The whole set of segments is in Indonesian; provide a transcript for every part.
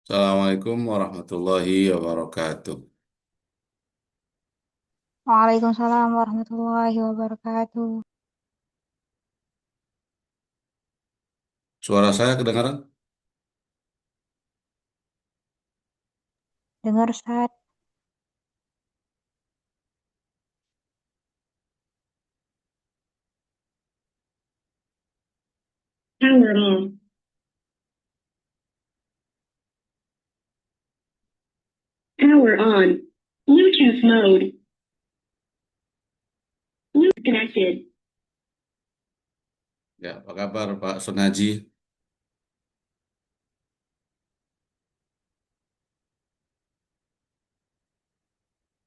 Assalamualaikum warahmatullahi wabarakatuh. Waalaikumsalam warahmatullahi wabarakatuh. Suara saya kedengaran? Dengar Ustaz, Power on. Power on. Bluetooth mode. Bluetooth connected. Ya, apa kabar Pak Sunaji?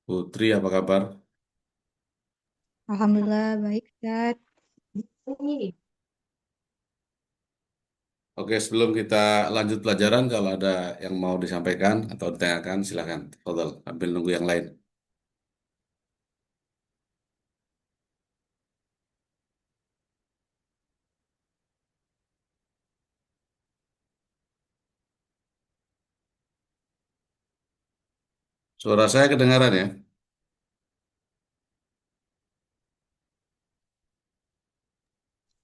Putri, apa kabar? Alhamdulillah baik Ustaz. Oke, sebelum kita lanjut pelajaran, kalau ada yang mau disampaikan atau ditanyakan, silakan. Fadal, ambil nunggu yang lain. Suara saya kedengaran ya?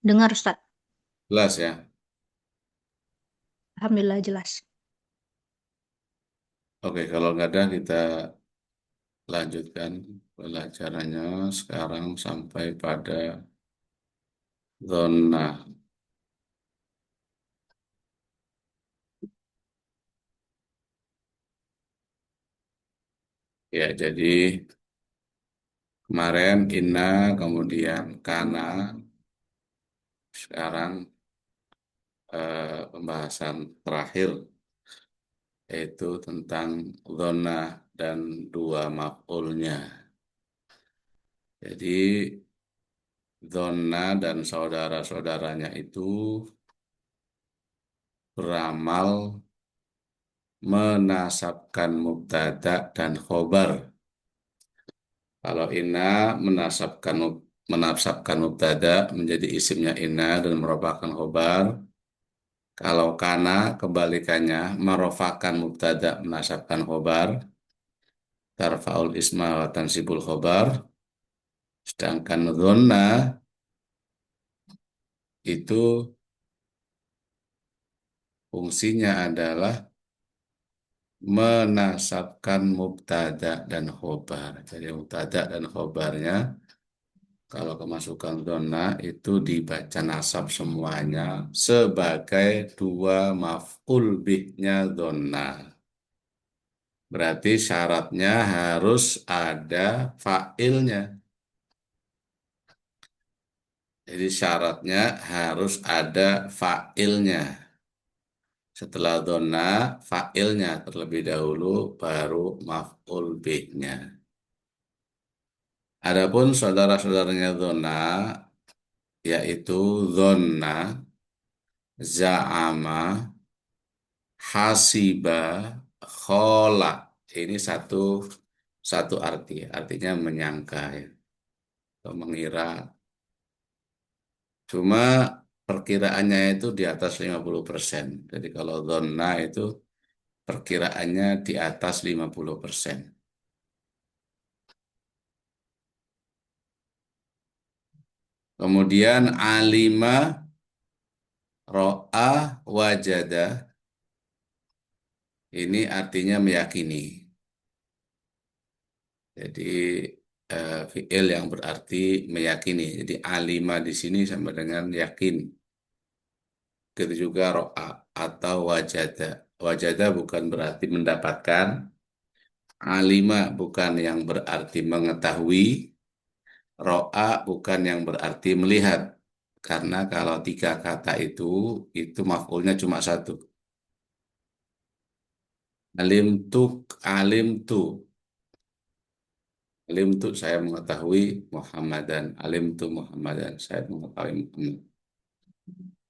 Dengar Ustaz, Jelas ya? Alhamdulillah jelas. Oke, kalau nggak ada, kita lanjutkan pelajarannya sekarang sampai pada zona. Ya, jadi kemarin inna, kemudian kana, sekarang pembahasan terakhir yaitu tentang zona dan dua maf'ulnya. Jadi zona dan saudara-saudaranya itu beramal menasabkan mubtada dan khobar. Kalau inna menasabkan mubtada menjadi isimnya inna dan merupakan khobar. Kalau kana kebalikannya merofakan mubtada menasabkan khobar, tarfaul isma wa tansibul khobar. Sedangkan dhanna itu fungsinya adalah menasabkan mubtada dan khobar. Jadi mubtada dan khobarnya kalau kemasukan dhanna itu dibaca nasab semuanya sebagai dua maf'ul bihnya dhanna. Berarti syaratnya harus ada fa'ilnya. Jadi syaratnya harus ada fa'ilnya. Setelah donna, fa'ilnya terlebih dahulu, baru maf'ul bihnya. Adapun saudara-saudaranya donna, yaitu donna, za'ama, hasiba, khola. Ini satu arti, artinya menyangka ya, atau mengira. Cuma perkiraannya itu di atas 50%. Jadi kalau donna itu perkiraannya di atas 50%. Kemudian alima, ro'a, wajada. Ini artinya meyakini. Jadi fi'il yang berarti meyakini. Jadi alima di sini sama dengan yakin. Begitu juga ro'a atau wajada. Wajada bukan berarti mendapatkan. Alima bukan yang berarti mengetahui. Ro'a bukan yang berarti melihat. Karena kalau tiga kata itu maf'ulnya cuma satu. Alim tu. Alim tu saya mengetahui Muhammadan. Alim tu Muhammadan. Saya mengetahui Muhammad.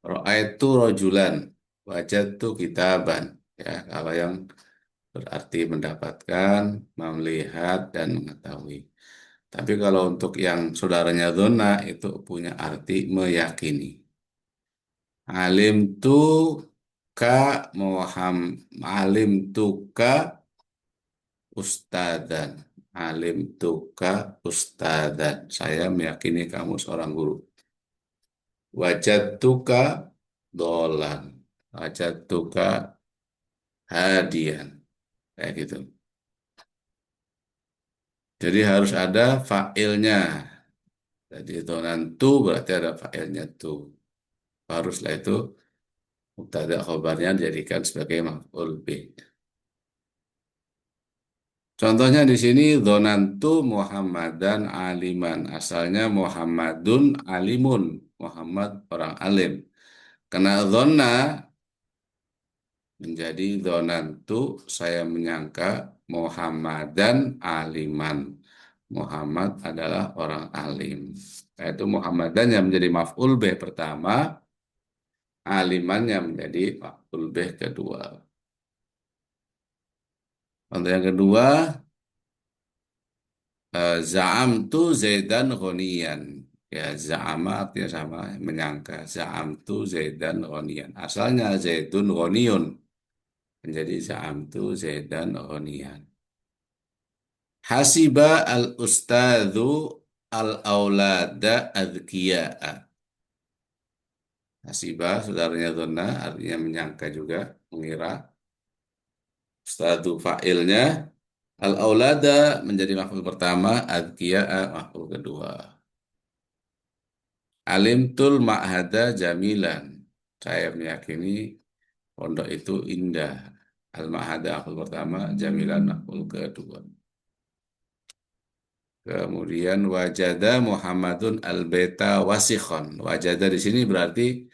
Ra'aitu rojulan. Wajadtu kitaban. Ya, kalau yang berarti mendapatkan, melihat, dan mengetahui. Tapi kalau untuk yang saudaranya Dona itu punya arti meyakini. Alim tu alim tuka ustadan. Alim tuka ustadan. Saya meyakini kamu seorang guru. Wajadtuka dolan. Wajadtuka hadian. Kayak gitu. Jadi harus ada fa'ilnya. Jadi donantu berarti ada fa'ilnya tu. Haruslah itu mubtada khobarnya dijadikan sebagai maf'ul bih. Contohnya di sini donantu Muhammadan aliman. Asalnya Muhammadun alimun. Muhammad orang alim. Karena donna menjadi donantu saya menyangka Muhammadan aliman. Muhammad adalah orang alim. Yaitu Muhammadan yang menjadi maf'ul bih pertama, aliman yang menjadi maf'ul bih kedua. Contoh yang kedua, za'amtu Zaidan ghaniyan. Ya, za'ama artinya sama, menyangka. Za'amtu Zaidan ghaniyan. Asalnya Zaidun ghaniyun. Menjadi za'amtu Zaidan ghaniyan. Hasiba al-ustadzu al-aulada adkiya'a. Hasiba, saudaranya Donna, artinya menyangka juga, mengira. Ustadzu fa'ilnya. Al-aulada menjadi maf'ul pertama, adkiya'a maf'ul kedua. Alimtul ma'hada jamilan. Saya meyakini pondok itu indah. Al-ma'hada maf'ul pertama, jamilan maf'ul kedua. Kemudian wajada Muhammadun al-baita wasikhon. Wajada di sini berarti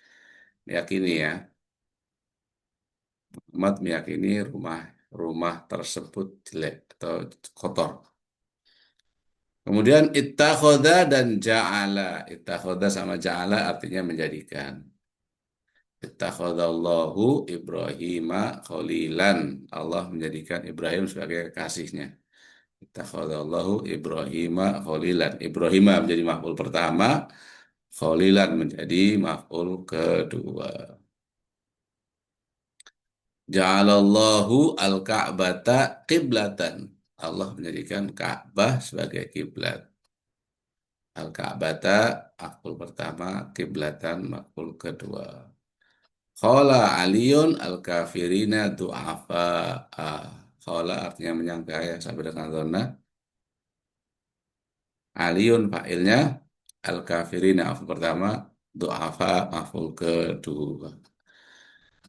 meyakini ya. Muhammad meyakini rumah tersebut jelek atau kotor. Kemudian ittakhoda dan ja'ala. Ittakhoda sama ja'ala artinya menjadikan. Ittakhadallahu Ibrahima khalilan. Allah menjadikan Ibrahim sebagai kekasihnya. Ittakhadallahu Ibrahima khalilan. Ibrahima menjadi maf'ul pertama, khalilan menjadi maf'ul kedua. Ja'alallahu al-Ka'bata qiblatan. Allah menjadikan Ka'bah sebagai kiblat. Al-Ka'bata maf'ul pertama, kiblatan maf'ul kedua. Qala Aliyun al-kafirina du'afa. Qala artinya menyangka ya sampai dengan dhanna. Aliyun fa'ilnya, al-kafirina maf'ul pertama, du'afa maf'ul kedua.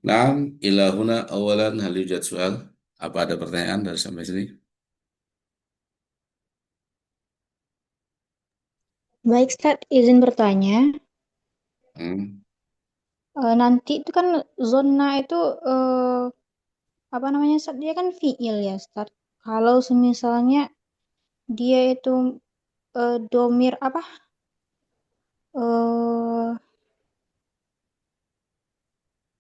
Nah, ilahuna awalan hal yujad soal. Apa ada pertanyaan dari sampai sini? Baik, Ustaz, izin bertanya. Hmm. Nanti itu kan zona itu apa namanya, Ustaz? Dia kan fiil ya, Ustaz. Kalau semisalnya dia itu domir apa? eh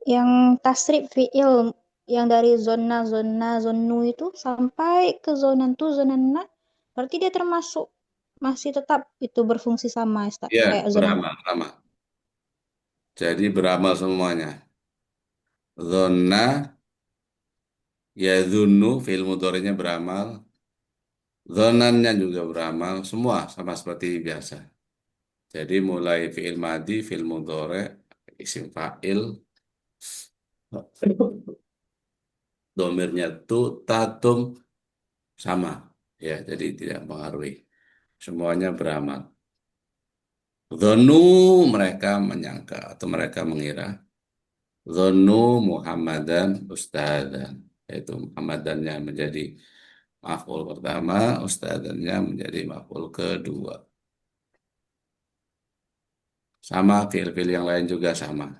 yang tasrif fiil yang dari zona zonu itu sampai ke zonantu zonanna, berarti dia termasuk masih tetap itu berfungsi sama, Ustaz, Ya, kayak zona. beramal. Jadi beramal semuanya. Zona, ya zunnu, fi'il mudhari'nya beramal. Zonannya juga beramal. Semua sama seperti biasa. Jadi mulai fi'il madi, fi'il mudhari', isim fa'il, domirnya tu, tatum, sama. Ya, jadi tidak mengaruhi. Semuanya beramal. Zonu mereka menyangka atau mereka mengira. Zonu Muhammadan ustadan. Yaitu Muhammadannya menjadi maf'ul pertama, ustadannya menjadi maf'ul kedua. Sama, fi'il-fi'il yang lain juga sama.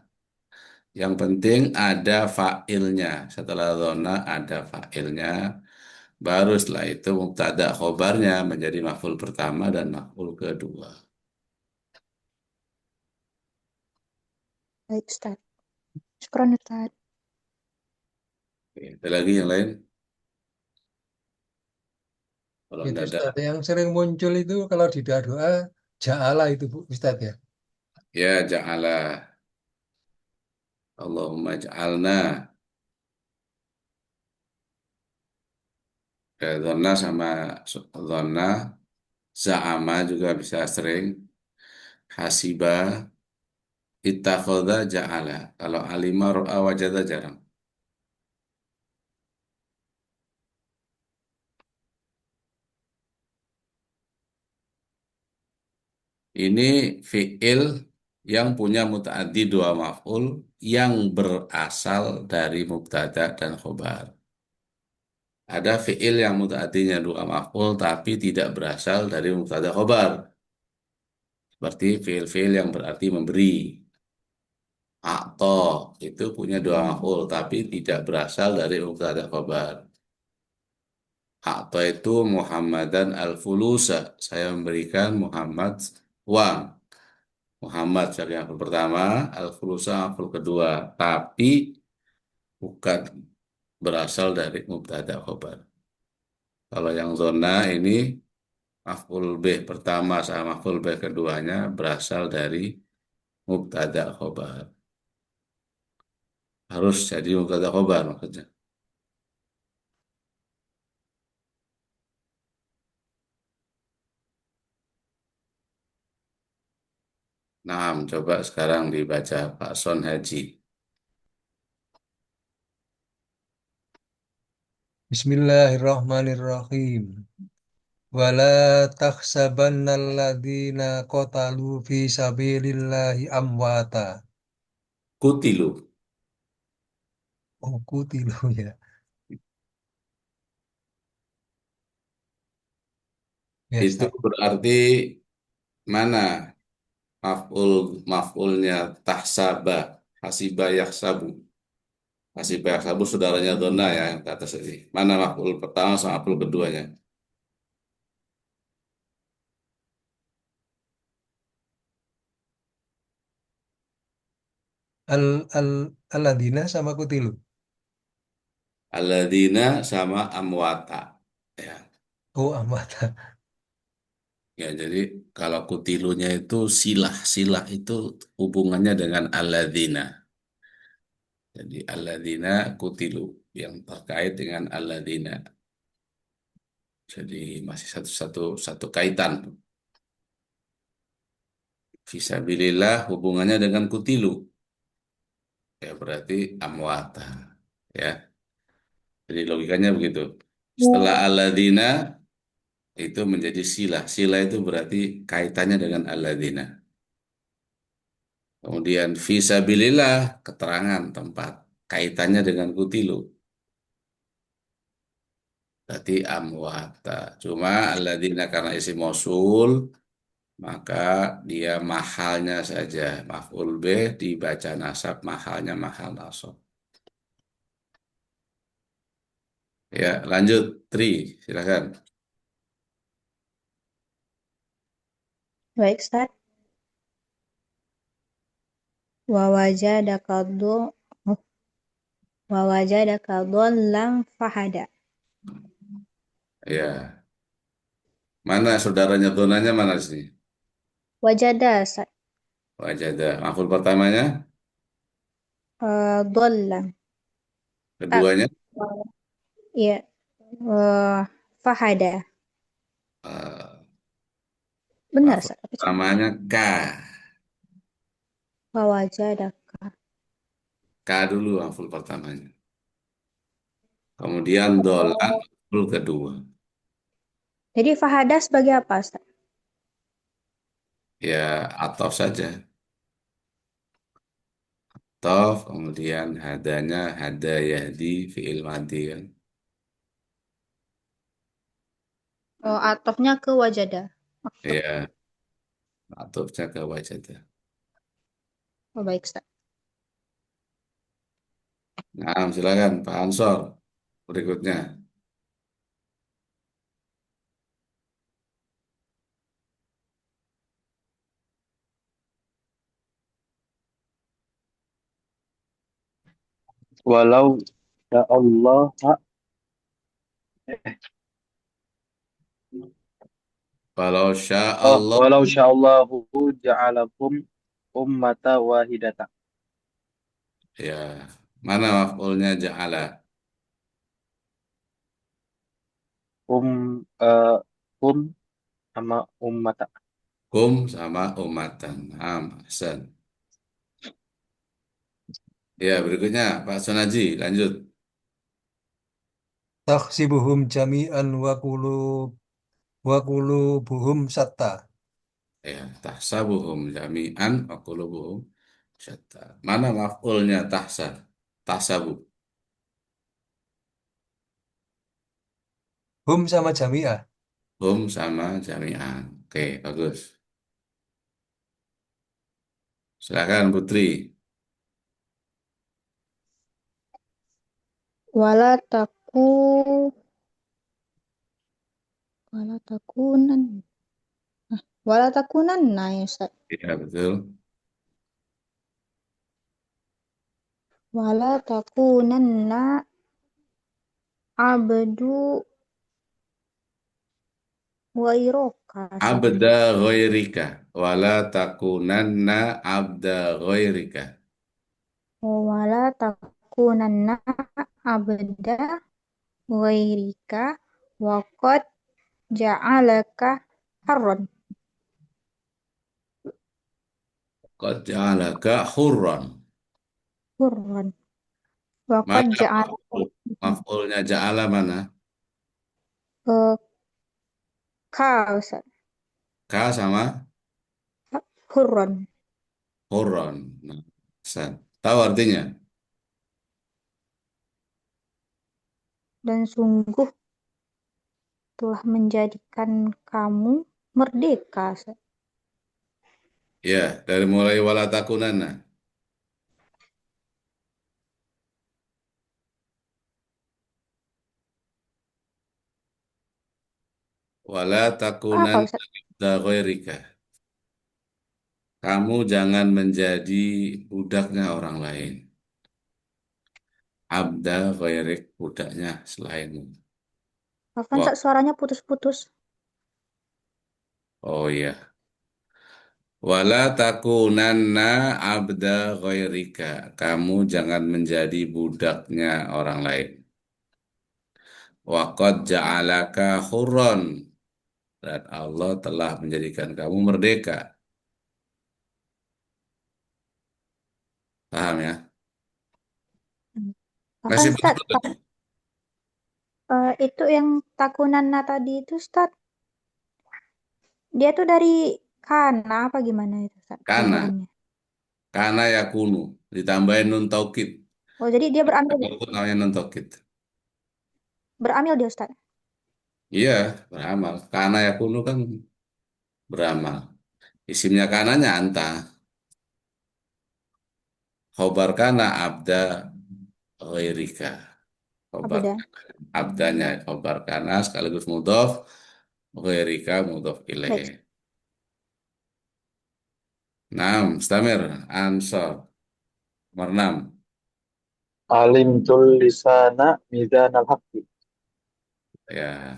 Yang penting ada fa'ilnya. Setelah zona ada fa'ilnya. Baru setelah itu mubtada khobarnya menjadi maf'ul pertama dan maf'ul kedua. Baik, Ustaz. Syukran, Ustaz. Oke, ada lagi yang lain? Kalau Itu tidak ada, Ustaz, yang sering muncul itu kalau di doa ja'ala itu Bu Ustaz ya. ya ja'ala. Allahumma ij'alna. Dhonna sama dhonna. Za'ama juga bisa sering. Hasiba. Ittakhadha ja'ala. Kalau alima ro'a wajada jarang. Ini fi'il yang punya muta'addi dua maf'ul yang berasal dari mubtada dan khobar. Ada fi'il yang muta'addinya dua maf'ul tapi tidak berasal dari mubtada khobar. Seperti fi'il-fi'il yang berarti memberi. A'to itu punya dua maf'ul tapi tidak berasal dari mubtada khobar. A'to itu Muhammadan al-fulusa. Saya memberikan Muhammad uang. Muhammad sebagai maf'ul pertama, al-fulusa maf'ul kedua, tapi bukan berasal dari mubtada khobar. Kalau yang zona ini maf'ul bih pertama sama maf'ul bih keduanya berasal dari mubtada khobar. Harus jadi mubtada khobar maksudnya. Nah, coba sekarang dibaca Pak Son Haji. Bismillahirrahmanirrahim. Wala tahsabannalladzina qatalu fi sabilillahi amwata. Kutilu. Oh, kutilu ya. Ya, Itu Ustaz. berarti mana maf'ulnya tahsabah, hasibah yahsabu. Hasibah yahsabu saudaranya dona ya yang ke atas ini. Mana maf'ul pertama sama maf'ul keduanya? Al al alladzina sama kutilu. Alladzina sama amwata. Ya. Oh, amwata. Ya, jadi kalau kutilunya itu silah. Silah itu hubungannya dengan alladzina. Jadi alladzina kutilu yang terkait dengan alladzina. Jadi masih satu kaitan. Fisabilillah hubungannya dengan kutilu. Ya berarti amwata. Ya. Jadi logikanya begitu. Setelah alladzina itu menjadi sila. Sila itu berarti kaitannya dengan alladzina. Kemudian fisabilillah keterangan tempat kaitannya dengan kutilu. Berarti amwata. Cuma alladzina karena isi mausul maka dia mahalnya saja. Maf'ul bih dibaca nasab mahalnya mahal nasab. Ya, lanjut. Tri, silakan. Baik, Ustaz. Wa wajadaka dho- wa wajadaka dhallan fahada. Ya. Mana saudaranya donanya mana di sini? Wajada, Ustaz. Wajada. Maf'ul pertamanya, Dhallan. keduanya Iya. Fahada. eh, Benar, maf'ul Ustaz. Apa, Cak? pertamanya ka. Wa wajadaka. Ka dulu maf'ul pertamanya. Kemudian dolan maf'ul kedua. Jadi fahada sebagai apa, Ustaz? Ya, atau saja. Tof, kemudian hadanya hada yahdi fi'il madhi kan. Oh, atofnya ke wajada. Atof. Ya, atofnya ke wajada. Oh, baik, Ustaz. Nah, silakan Pak Ansor. Berikutnya. Walau ya Allah, Kalau sya oh Allah, walau syaallahu ja'alakum ummata wahidata. Ya. Mana maf'ulnya ja'ala? Um, eh, um sama ummata. Kum sama umatan. Ahsan. Ya, berikutnya Pak Sonaji, lanjut. Tahsibuhum jami'an wa qulubuhum syatta. Ya, tahsabuhum jami'an wa qulubuhum syatta. Mana maf'ulnya tahsab? Tahsabu. Hum sama jami'ah. Hum sama jami'an. Oke, bagus. Silakan Putri. Wala taku wala takunan wala takunan nah ya Ustaz. Ya, betul. Wala takunanna abdu wairoka Ustaz. Abda ghairika. Wala takunanna abda ghairika. Wala takunanna abda ghairika waqad ja'alaka harron Qad ja'alaka hurran. hurron waqad Mana ja'alaka maf'ulnya ja'ala mana? eh, ka Ustaz. Ka sama Hurron hurran. Nah, tahu artinya? dan sungguh telah menjadikan kamu merdeka Ustaz. Ya, dari mulai wala takunanna. Wala Apa takunanna Ustaz? abda ghairika. Kamu jangan menjadi budaknya orang lain. Abda ghairik, budaknya selainmu. Afwan Wah, Ustaz, suaranya putus-putus. oh iya. Wala takunanna abda ghairika. Kamu jangan menjadi budaknya orang lain. Waqad ja'alaka hurran. Dan Allah telah menjadikan kamu merdeka. Paham ya? Afwan Masih Ustaz, betul. itu yang takunanna tadi itu Ustaz, dia tuh dari kana apa gimana itu Ustaz Kana. pelajarannya? Kana yakunu. Ditambahin nun taukid. Oh, jadi dia beramil Taukid namanya nun taukid. beramil dia Ustaz. Iya, beramal. Kana yakunu kan beramal. Isimnya kananya anta. Khobar kana abda ghairika. Khobar Abda. abdanya khobar kana sekaligus mudhof. Ghairika mudhof ilaih. Baik. Naam, Stamir, Ansor, nomor 6. Alimtul lisana mizanal haqqi. Ya,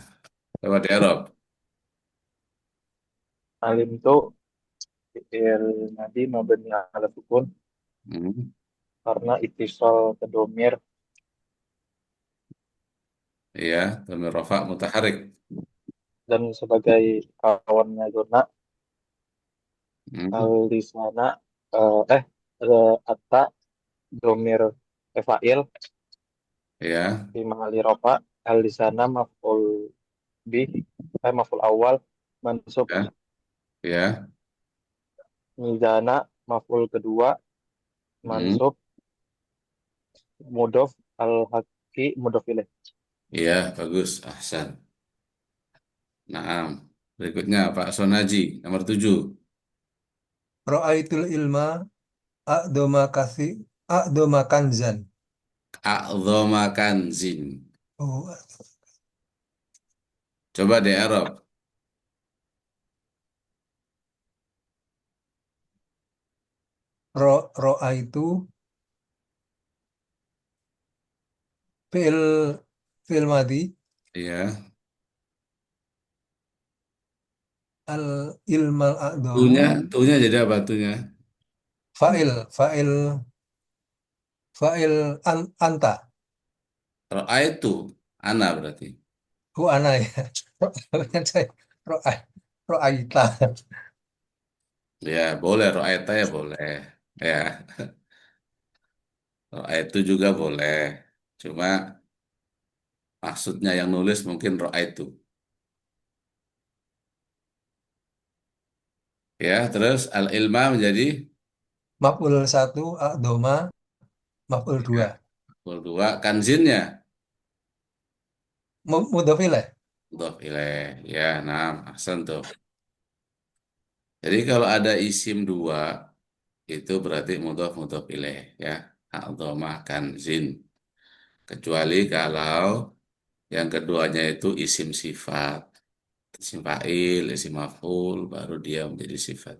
coba di Arab. Alim itu fi'il madi mabni ala sukun Hmm. karena itisal ke domir Iya, dhamir rafa mutaharik. dan sebagai kawannya zona Hmm. al lisana atta domir fa'il Iya, di mahali rofa al lisana maf'ul bi maf'ul awal mansub ya, ya. mizana maf'ul kedua Hmm. mansub mudof al haqi mudof ilaih. Iya, bagus. Ahsan. Naam. Berikutnya Pak Sonaji, nomor 7. Ra'aitul ilma a'doma kasi a'doma kanzan. A'dhama kanzin. Oh, Coba di Arab. ro'a itu fi'il fi'il madi Iya. al ilmal a'domu Tunya jadi apa tunya? fa'il Fa'il anta. Ra'aitu, ana berarti. Ana ya. Saya ro'ai. Ro'aita. Ya, boleh. Ra'aita ya boleh. Ya, ra'aitu juga boleh. Cuma maksudnya yang nulis mungkin ra'aitu. Ya, terus al-ilma menjadi Maf'ul 1, a'doma. Maf'ul ya, 2. dua. Kanzinnya Mudhof ilaih. mudhof ilaih. Ya, nah, ahsan tuh. Jadi kalau ada isim dua itu berarti mudhof ilaih ya. A'dhamah kanzin. Kecuali kalau yang keduanya itu isim sifat. Isim fa'il, isim maf'ul, baru dia menjadi sifat.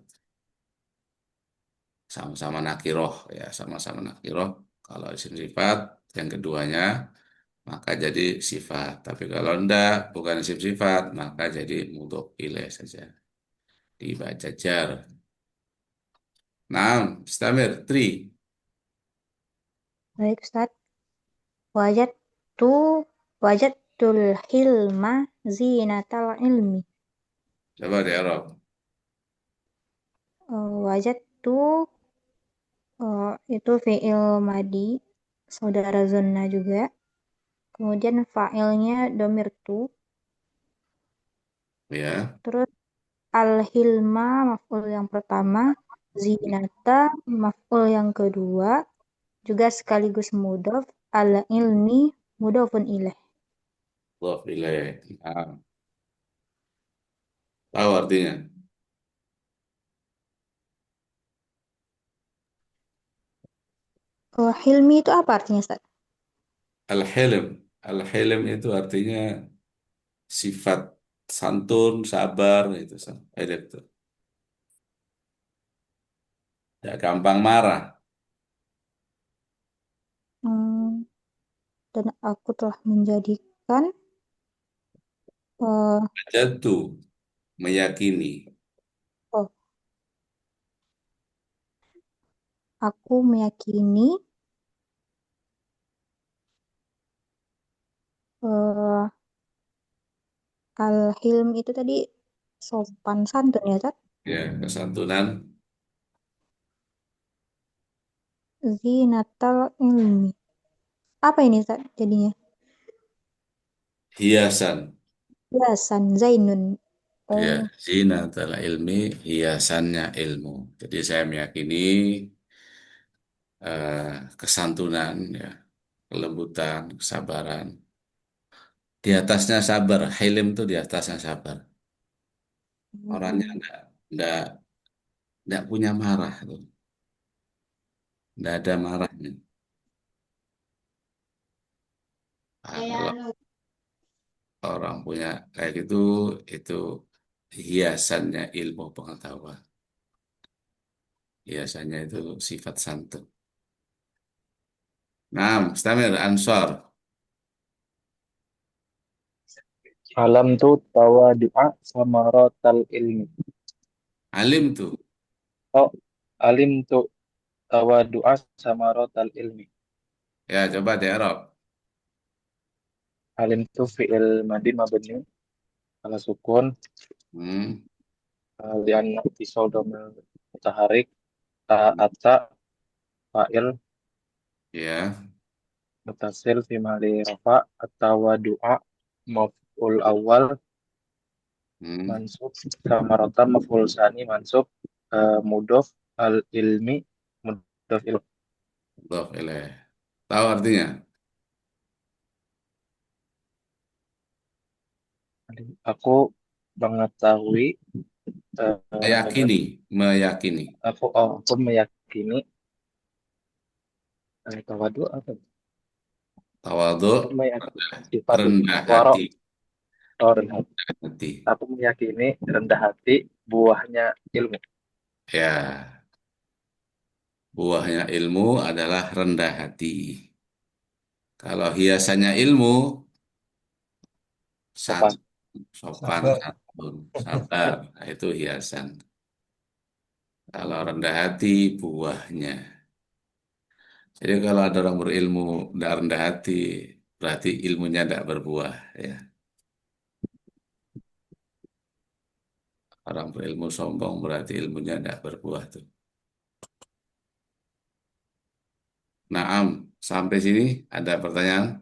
Sama-sama nakiroh ya, sama-sama nakiroh. Kalau isim sifat, yang keduanya maka jadi sifat. Tapi kalau enggak, bukan isim sifat, maka jadi mudhof ilaih saja. Dibaca jar. Nah, istamir, tri. Baik, Ustaz. Wajat tu wajat tul hilma zinatal ilmi. Coba di Arab. Wajat tu itu fi'il madi, saudara zonna juga. Kemudian fa'ilnya domir tu. Ya, Terus al-hilma maf'ul yang pertama. Zinata maf'ul yang kedua. Juga sekaligus mudhof. Al-ilmi mudhofun ilaih. mudhof ilaih. Nah, tahu artinya? Hilmi itu apa artinya, Ustaz? Al-hilm. Al-hilm itu artinya sifat santun, sabar, itu. Itu. Ya, gampang marah. Hmm, dan aku telah menjadikan eh, Jatuh, meyakini. oh, aku meyakini eh, al-hilm itu tadi sopan santun ya, Ustaz? Ya, kesantunan, Zinatal ilmi. Apa ini, Ustaz, jadinya? hiasan. Hiasan Zainun. Ya, Oh, zina adalah ilmi, hiasannya ilmu. Jadi saya meyakini kesantunan, ya, kelembutan, kesabaran. Di atasnya sabar, hilim itu di atasnya sabar. Orangnya enggak, enggak punya marah tuh. Enggak ada marahnya. Nah, kalau orang punya kayak gitu, itu hiasannya ilmu pengetahuan. Hiasannya itu sifat santun. Nah, Stamir, Ansor. Alam tu tawadu'a samaratal ilmi. Alim tuh. Oh, alim tu tawadu'a samaratal ilmi. Ya, coba di Arab. Alim tu fi'il madi mabni ala sukun Hmm, lian pisau domel mutaharik ata fa'il ya. mutasil fi mali rafa atau du'a maf'ul awal Hmm, mansub samaratan maf'ul sani mansub mudof al ilmi mudof ilmi. Mudhof ilaih. Tahu artinya? Aku mengetahui Meyakini, meyakini. aku meyakini tawadu apa? Tawadhu, Aku meyakini sifat rendah warok hati. rendah. Hati. Aku meyakini rendah hati buahnya ilmu. Ya, buahnya ilmu adalah rendah hati. Kalau hiasannya ilmu, Sopan. satu, sopan, Sabar. santun, sabar. Nah, itu hiasan. Kalau rendah hati, buahnya. Jadi kalau ada orang berilmu tidak rendah hati, berarti ilmunya tidak berbuah. Ya. Orang berilmu sombong berarti ilmunya tidak berbuah tuh. Naam, sampai sini ada pertanyaan?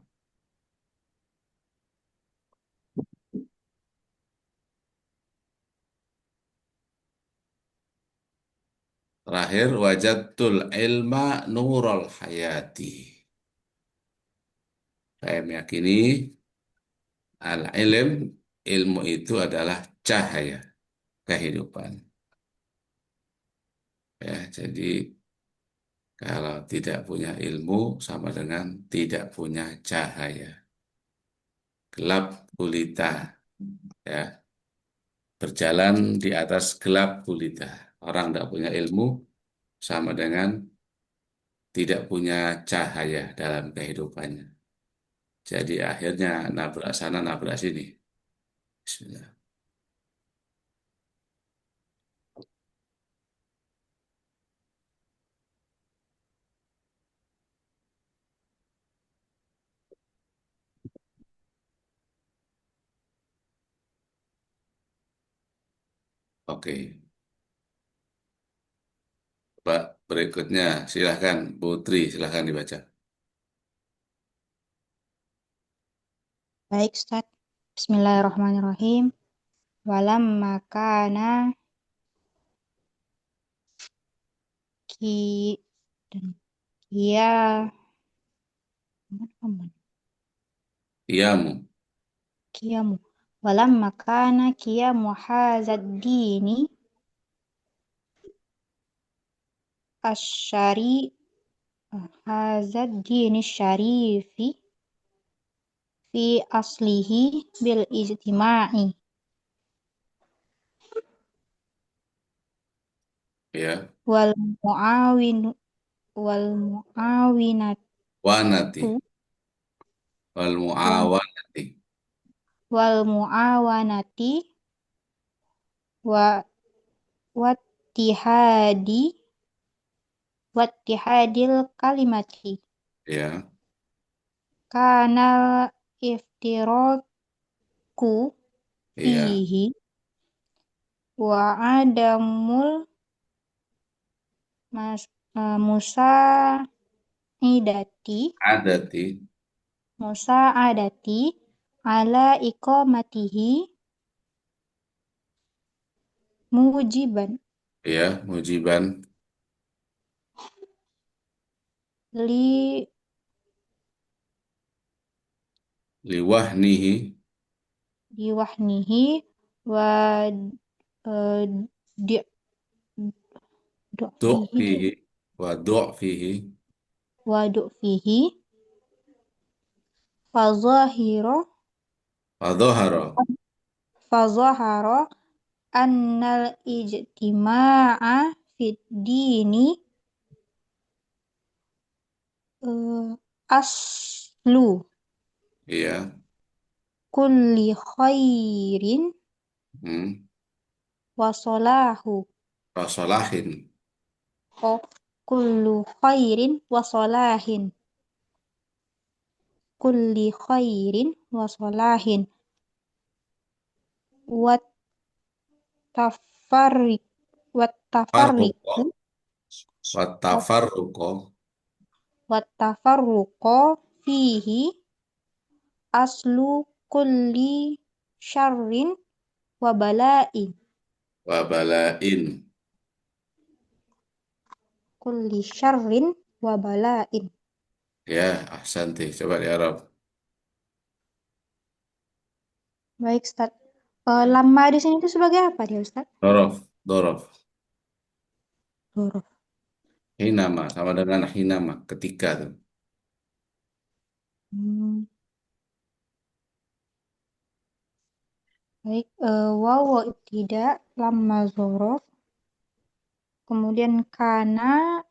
Terakhir, wajadtul ilma nurul hayati. Saya meyakini al-ilm, ilmu itu adalah cahaya kehidupan. Ya, jadi kalau tidak punya ilmu sama dengan tidak punya cahaya. Gelap gulita, ya, berjalan di atas gelap gulita. Orang tidak punya ilmu sama dengan tidak punya cahaya dalam kehidupannya. Jadi akhirnya nabrak sana nabrak sini. Bismillah. Oke, Pak, berikutnya silahkan Putri, silahkan dibaca. Baik, Ustaz. Bismillahirrahmanirrahim. Walamma kana ki dan kia Iyamu, kiamu. Walamma kana kiamu hazad dini asyari hazad dini syarifi fi aslihi bil ijtima'i ya, wal muawin wal muawinatu wanati, wal wa- muawanati, wal muawanati wa wattihadi wattihadil kalimati ya, kanal iftiraku iya, fihi wa adamul musaidati adati, musaadati ala iqamatihi mujiban ya, mujiban, li liwahnihi, diwahnihi wa eh, di fihi du'fihi, wa du'fihi, wa fihi fazahiro wa dhahara, fazahara annal ijtima'a fid dini aslu iya, kulli khairin hmm, wa salahu wasolahin, oh, kullu khairin wa salahin kulli khairin wa salahin wat tafarriq wat farruqo, tafarriqu wa tafarruqo, wat tafarruqo fihi aslu kulli syarrin wa bala'in wa bala'in, kulli syarrin wa bala'in. ya, ahsanti, coba di Arab, Baik, Ustaz. Lama di sini itu sebagai apa dia, Ustaz? dorof, dorof, Huruf. hinama, sama dengan hinama, ketika tuh, Hmm, baik. Waw tidak lama zorof. Kemudian kana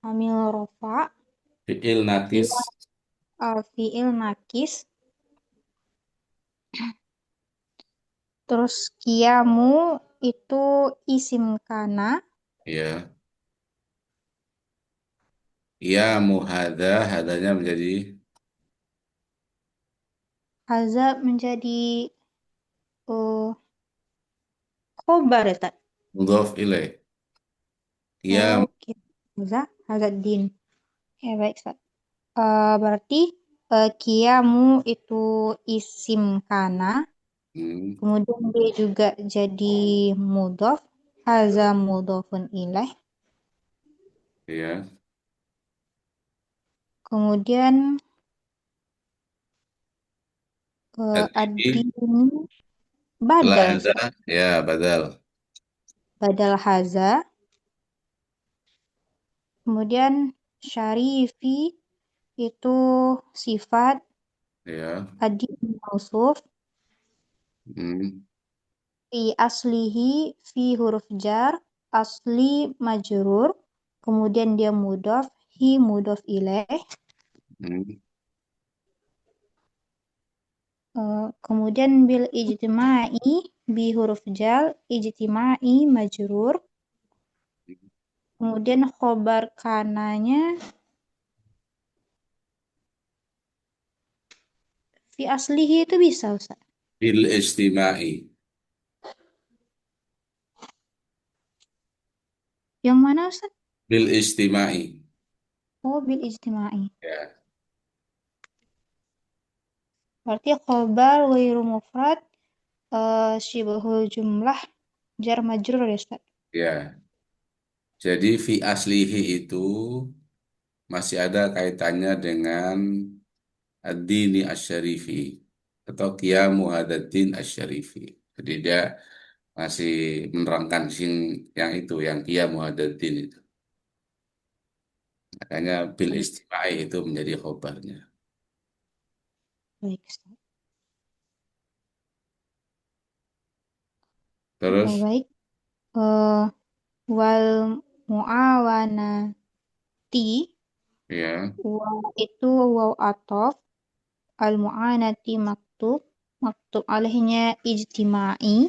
amil rofa. fi'il nakis, Kia fiil nakis. Terus kiamu itu isim kana. ya, Ya muhada, hadanya menjadi Haza menjadi uh, khobar ya, Ustaz? mudhof ilaih. Ya, Oke. Haza din. Ya, baik, Ustaz. Berarti kiamu itu isim kana, hmm, kemudian dia juga jadi mudhof, haza mudhofun ilaih, ya. kemudian Ad-dini ad-din badal, lada, Ustaz. ya badal. Badal haza, kemudian syarifi itu sifat, Ya, ad-din mausuf, hmm, fi aslihi fi huruf jar, asli majrur, kemudian dia mudhaf, hi mudhaf ilaih. hmm. Kemudian bil ijtima'i bi huruf jar, ijtima'i majrur. Kemudian khobar kananya fi aslihi itu bisa, Ustaz. Bil istimai, Yang mana, Ustaz? bil istimai. Oh, bil ijtima'i. Ya, Berarti khobar wairu mufrad syibhul jumlah jar majrur ya, Ustaz. ya. Jadi fi aslihi itu masih ada kaitannya dengan ad-dini asy-syarifi atau qiyamu hadaddin asy-syarifi. Jadi dia masih menerangkan sing yang itu, yang qiyamu hadaddin itu. Makanya bil istimai itu menjadi khobarnya. Baik, Ustaz. Terus, Baik. Eh, wal muawanati, ya, waw itu waw atof, al muanati maktub, maktub alihnya ijtima'i,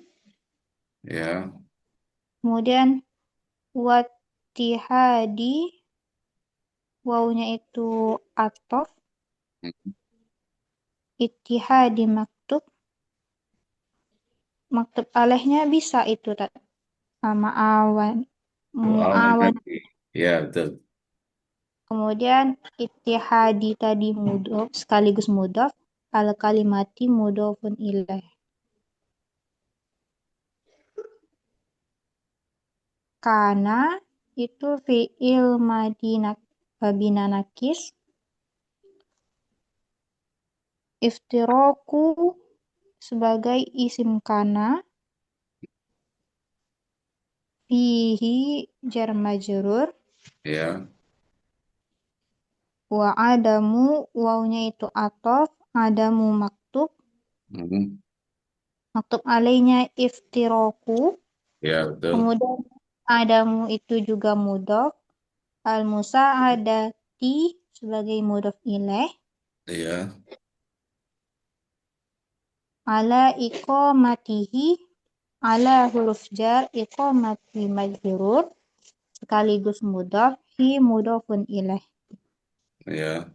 ya, kemudian wattihadi, wawnya itu atof, ittihadi maktub, maktub alihnya bisa itu ma'awan, muawan, muawanati. Ya, betul. kemudian ittihadi tadi mudhof sekaligus mudhof, al kalimati mudhofun ilaih. Kana itu fi'il madinah bina nakis, iftiraku sebagai isim kana, fihi jar majrur, Ya, wa adamu wawnya itu atof, adamu maktub, hmm, maktub alainya iftiraku, ya, betul. kemudian adamu itu juga mudhof, al musa'adati sebagai mudhof ilaih, Ya, ala iqamatihi, ala huruf jar iqamati majrur sekaligus mudhaf, hi mudhafun ilaih. ya,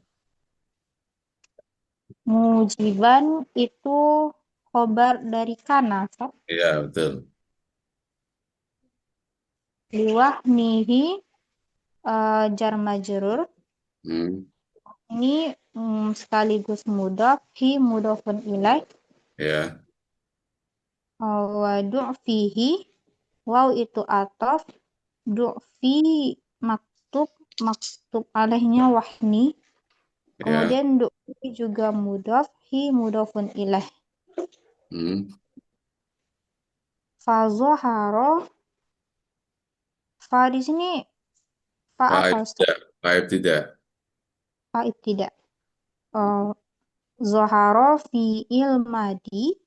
Mujiban itu khobar dari kana, Ustaz. ya, betul. Liwahmihi jar majrur, Hmm, ini sekaligus mudhaf, hi mudhafun ilaih. ya, Wa du'fihi, waw itu atof, du'fi maktub, maktub alainya wahni, ya, kemudian du'fi juga mudhaf, hi mudhafun ilaih. hmm. Fa zoharo, fa di sini fa apa, Faib Ustaz? tidak, faib tidak. Fa tidak. Uh, zoharo fi ilmadi,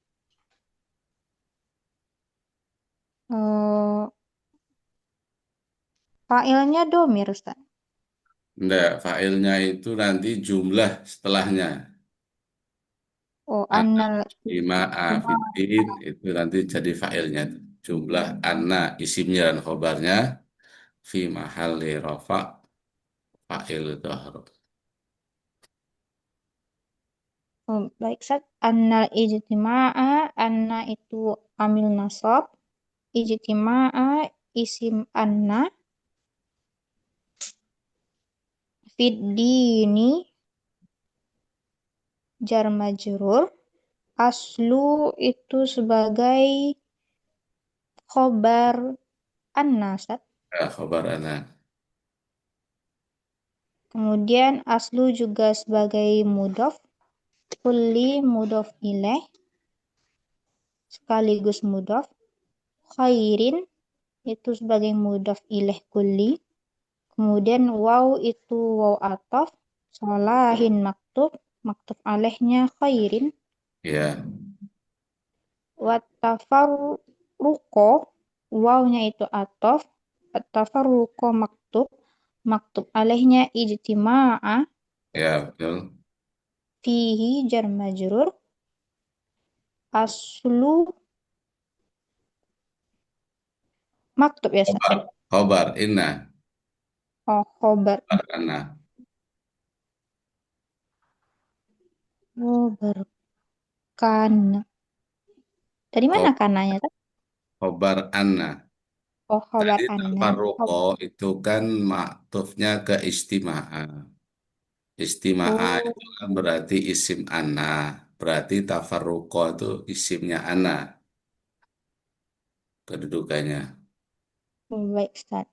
fa'ilnya domir, Ustaz. Enggak, failnya itu nanti jumlah setelahnya. Oh, Ana annal lima afidin itu nanti jadi failnya. Jumlah anna isimnya dan khobarnya fi mahalli rafa Fa'il itu harus. Oh, baik, Ustaz. Annal ijtima'a, anna itu amil nasab, ijtima'a isim anna, fid dini jar majrur, aslu itu sebagai khobar anna, Ustaz. Ya, khabar ana. Kemudian aslu juga sebagai mudhof, kulli mudhof ilaih sekaligus mudhof, khairin itu sebagai mudhof ilaih kulli. Kemudian waw itu waw ataf, sholahin maktub, maktub alaihnya khairin. Ya, Wattafarruqo, wawnya itu ataf, wattafarruqo maktub, maktub alaihnya ijtima'a, ya betul. fihi jar majrur, aslu maktub ya, Ustaz? Khabar, khabar inna, Oh, khobar. khabar ana. Oh, berkana. Dari mana Khob- kananya, Ustaz? Khabar anna. Oh, khobar Tadi anna. tafarruqo itu kan maktufnya ke istima'a. Istima'a Oh, itu kan berarti isim ana. Berarti tafarruqo itu isimnya ana kedudukannya. baik, Ustaz.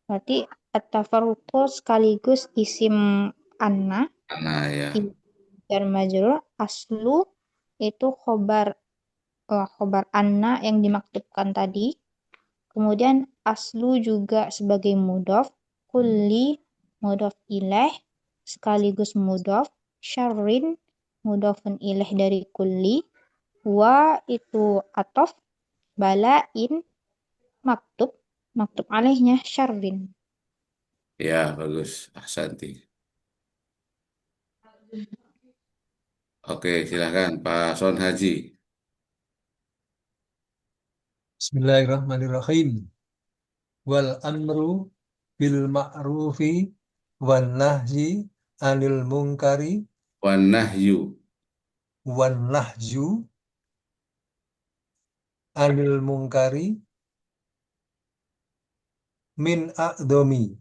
Berarti at-tafarruqu sekaligus isim anna, Ana ya. jar majrur, aslu itu khobar anna yang dimaktubkan tadi. Kemudian aslu juga sebagai mudhof, kulli mudhof ilaih sekaligus mudhof, syarrin mudhofun ilaih dari kulli, wa itu atof, balain maktub, maktub alaihnya syarrin. Ya, bagus. Ahsanti. Oke, silakan Pak Son Haji. Bismillahirrahmanirrahim. Wal amru bil ma'rufi wan nahyi anil munkari Wan nahyu. wan nahyu anil munkari min a'dhami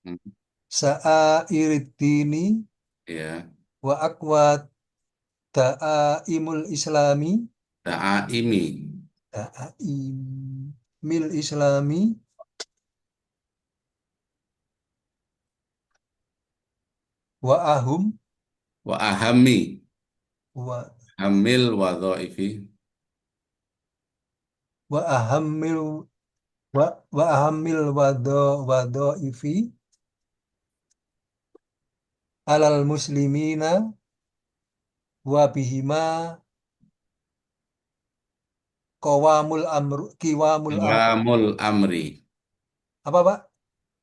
Hmm, sa'airidini ya, wa aqwa ta'aimul islami da'aimi. ta'aimil islami wa ahum Wa ahami. wa Hamil wadhaifi. wa ahammil wa ahammil wado ifi alal muslimina wa bihima kiwamul amru Kiwamul amri. apa Pak?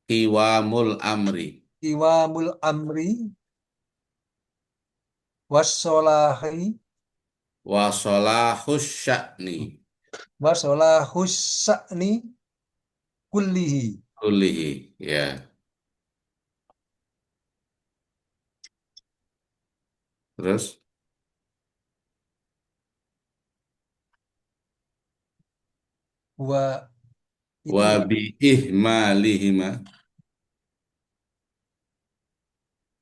Kiwamul amri. Kiwamul amri wassolahi Wa solahus sya'ni. wassolahus sa'ni kullihi Kulihi. Ya. Terus. wa Wa itu bi ihmalihima.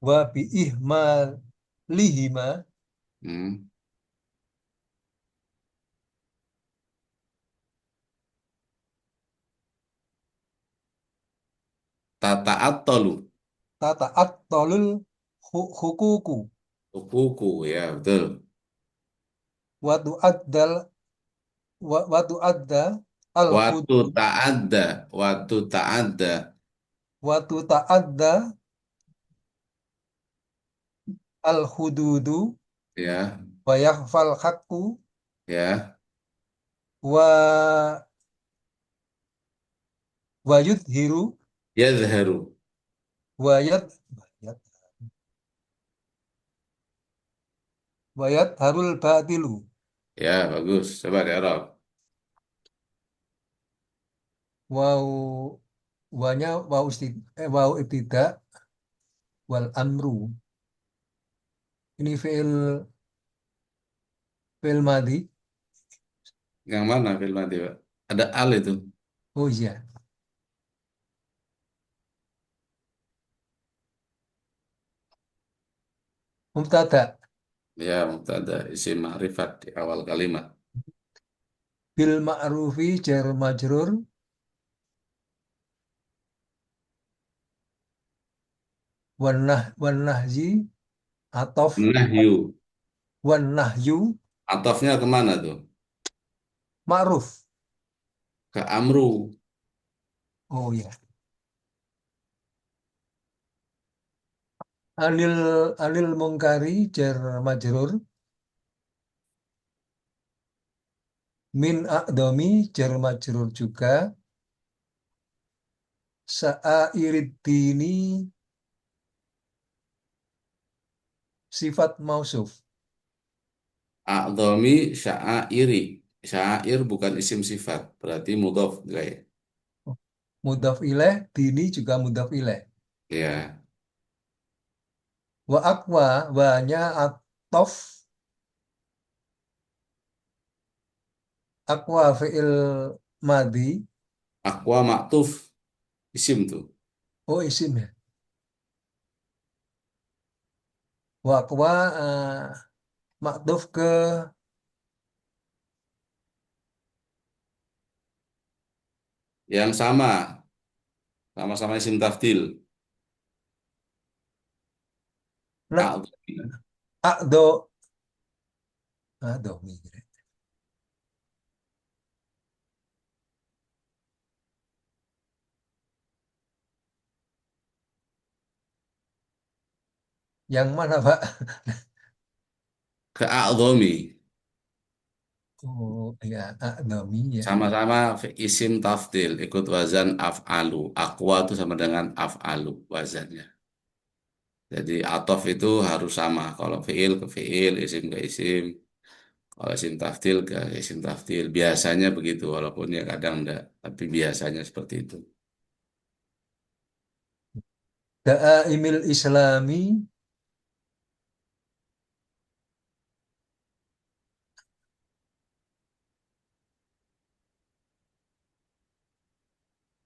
wa bi ihmalihima Hmm. Tata'attalu. tata'attolul hukuku Hukuku. Ya, betul. wa tu'addal wa tu'adda al Waktu hudud ta'adda. Waktu ta'adda. wa tu'adda al hududu Ya. wa yakhfal haqqu Ya. wa wa yudhiru Yadharu. wa yad wa yadharul batilu Ya, bagus. Coba di Arab. wau wau ibtida wal amru. Ini fi'il madi. Yang mana fil madi, Pak? Ada al itu. Oh iya. Mubtada. Ya, mubtada isim ma'rifat di awal kalimat. Bil ma'rufi jar majrur. Wan nahyi atof. Nahyu. Wan nahyu Atofnya kemana tuh? ma'ruf. Ke amru. Oh iya. Anil anil mungkari jar majrur. Min a'domi jar majrur juga. Sa'airidini sifat mausuf. A'dhami sya'airi. Sya'air bukan isim sifat. Berarti mudhof. Mudhaf ilaih, dini juga mudhaf ilaih. Ya. Wa akwa, wa-nya atof. Akwa fi'il madi. Aqwa ma'tuf. Isim tuh. Oh isim ya. Wa akwa maktuf ke Yang sama. Sama-sama isim tafdil. nak A'dhami. akdo. Adomi. Yang mana Pak? Ke a'dhami. Oh ya, adomi ya. Sama-sama isim tafdil. Ikut wazan af'alu. Aqwa itu sama dengan af'alu wazannya. Jadi atof itu harus sama. Kalau fi'il ke fi'il, isim ke isim. Kalau isim tafdil ke isim tafdil. Biasanya begitu, walaupun ya kadang enggak. Tapi biasanya seperti itu. Da'aimil islami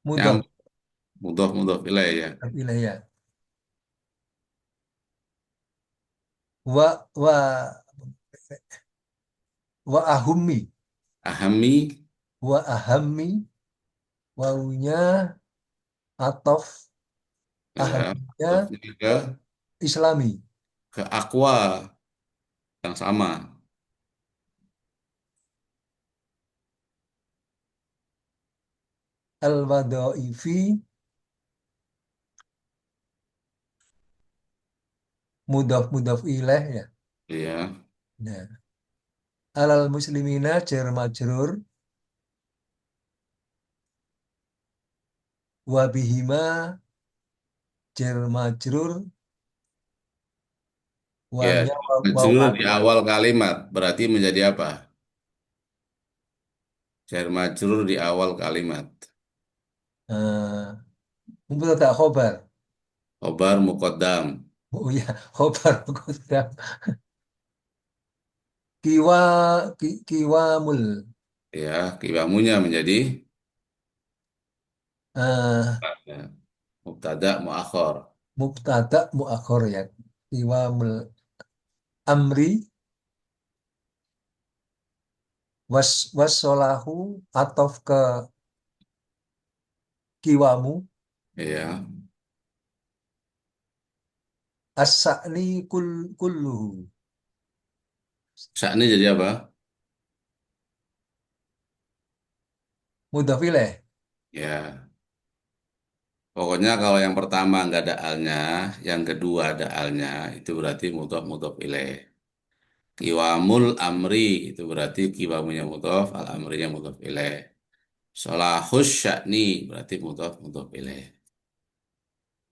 Yang mudhaf mudhof ilaih ya. ilaih ya. Wa wa ahummi. Ahami Wa ahammi wawunya atof ya. ahamnya Atofnya islami. ke aqua yang sama. Al-wadha'ifi mudhaf ilaih ya. Ya. Nah, alal muslimina jar majrur wa bihima jar majrur Ya, wanya majrur di awal kalimat berarti menjadi apa? Jar majrur di awal kalimat. mubtada khobar. Khobar muqaddam. Oh ya, khobar mubtada. Kiwa kiwamul. Ya, kiwamunya menjadi eh ya, mubtada muakhar. Mubtada muakhir ya. Kiwamul amri wassolahu atof ke kiwamu. Ya, As-sa'ni kulluhu. ini jadi apa? Mudhaf ilaih. Ya, pokoknya kalau yang pertama nggak ada alnya, yang kedua ada alnya, itu berarti mudhof mudhof ilaih. Kiwamul amri itu berarti kiwamunya mudhof, al amrinya mudhof ilaih. Sholahus sya'ni berarti mudhof mudhof ilaih.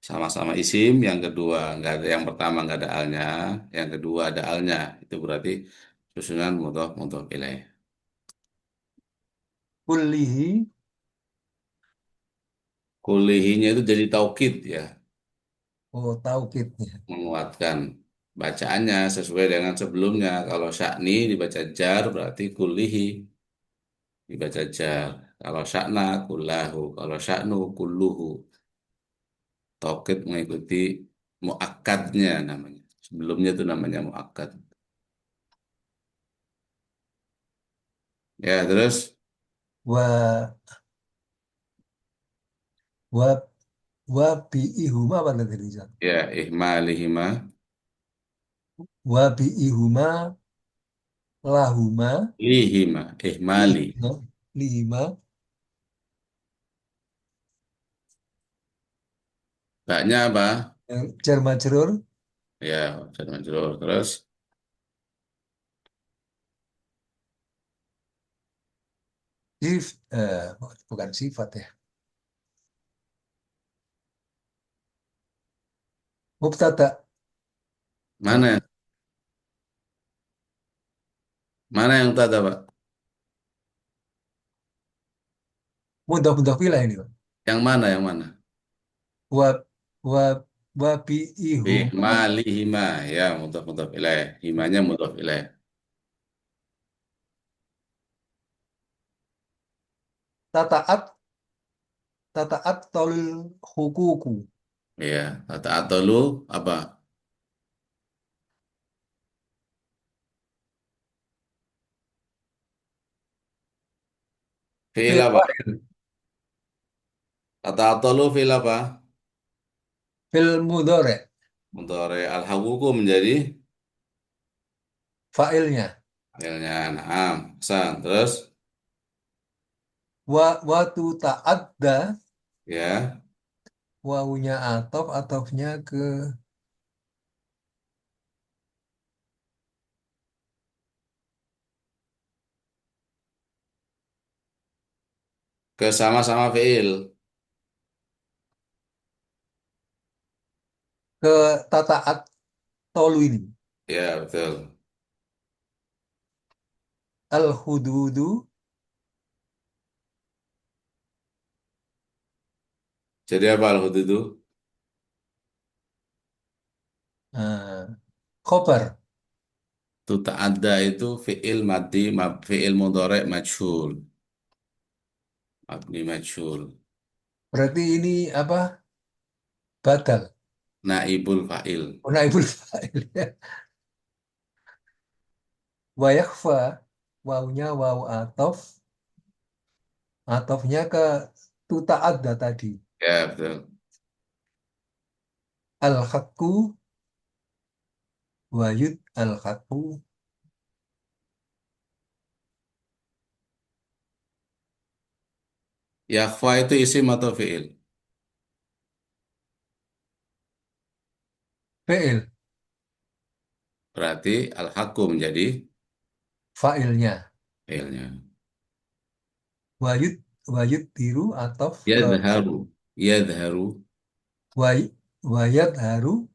Sama-sama isim, yang kedua nggak ada, yang pertama nggak ada alnya, yang kedua ada alnya, itu berarti susunan mudhof mudhof ilaih. Kullihi Kulihinya itu jadi taukid ya. Oh, taukidnya. menguatkan bacaannya sesuai dengan sebelumnya. Kalau sya'ni dibaca jar berarti kulihi dibaca jar. Kalau sya'na kullahu, kalau sya'nu kulluhu. Taukid mengikuti muakkadnya namanya. Sebelumnya itu namanya muakkad. Ya, terus Wa wa wa bi'ihuma apa tadi Rizal? ya ihmalihima Wa bi'ihuma lahuma lihima ihmali. lihima lihima Baknya apa? yang jar majrur Ya, jar majrur. Terus bukan sifat ya. Mubtada mana mana yang tadi Pak? mudah ilaih ini Pak. Yang mana yang mana? Wa wa wa bi'ihuma Bi'malihima ya mudhaf ilaih. Himanya mudhaf ilaih. tataat tataat tolil hukuku Ya, kata atau lu apa? Fi'il fil apa? Kata atau lu fi'il apa? mudhari Mudhari al-haququ menjadi fa'ilnya fi'ilnya. Naam. Hasan. Terus wa tu ta'adda ya wawunya atofnya ke ke sama-sama fi'il. ke tataat tolu ini Ya, betul. al hududu Jadi apa al-hududu? khobar Itu ta'adda itu fi'il madi, fi'il mudhari majhul. Mabni majhul. berarti ini apa badal Naibul fa'il. naibul fa'il wa yakhfa wawunya wawu atofnya ke tu ta'adda tadi Ya, betul. al haqqu wayud al haqqu Yakhfa itu isim atau fi'il? fi'il Berarti al-haqqu menjadi fa'ilnya fi'ilnya. wayud wayud tiru atof ke Yadharu. Yadharu. way wayad haru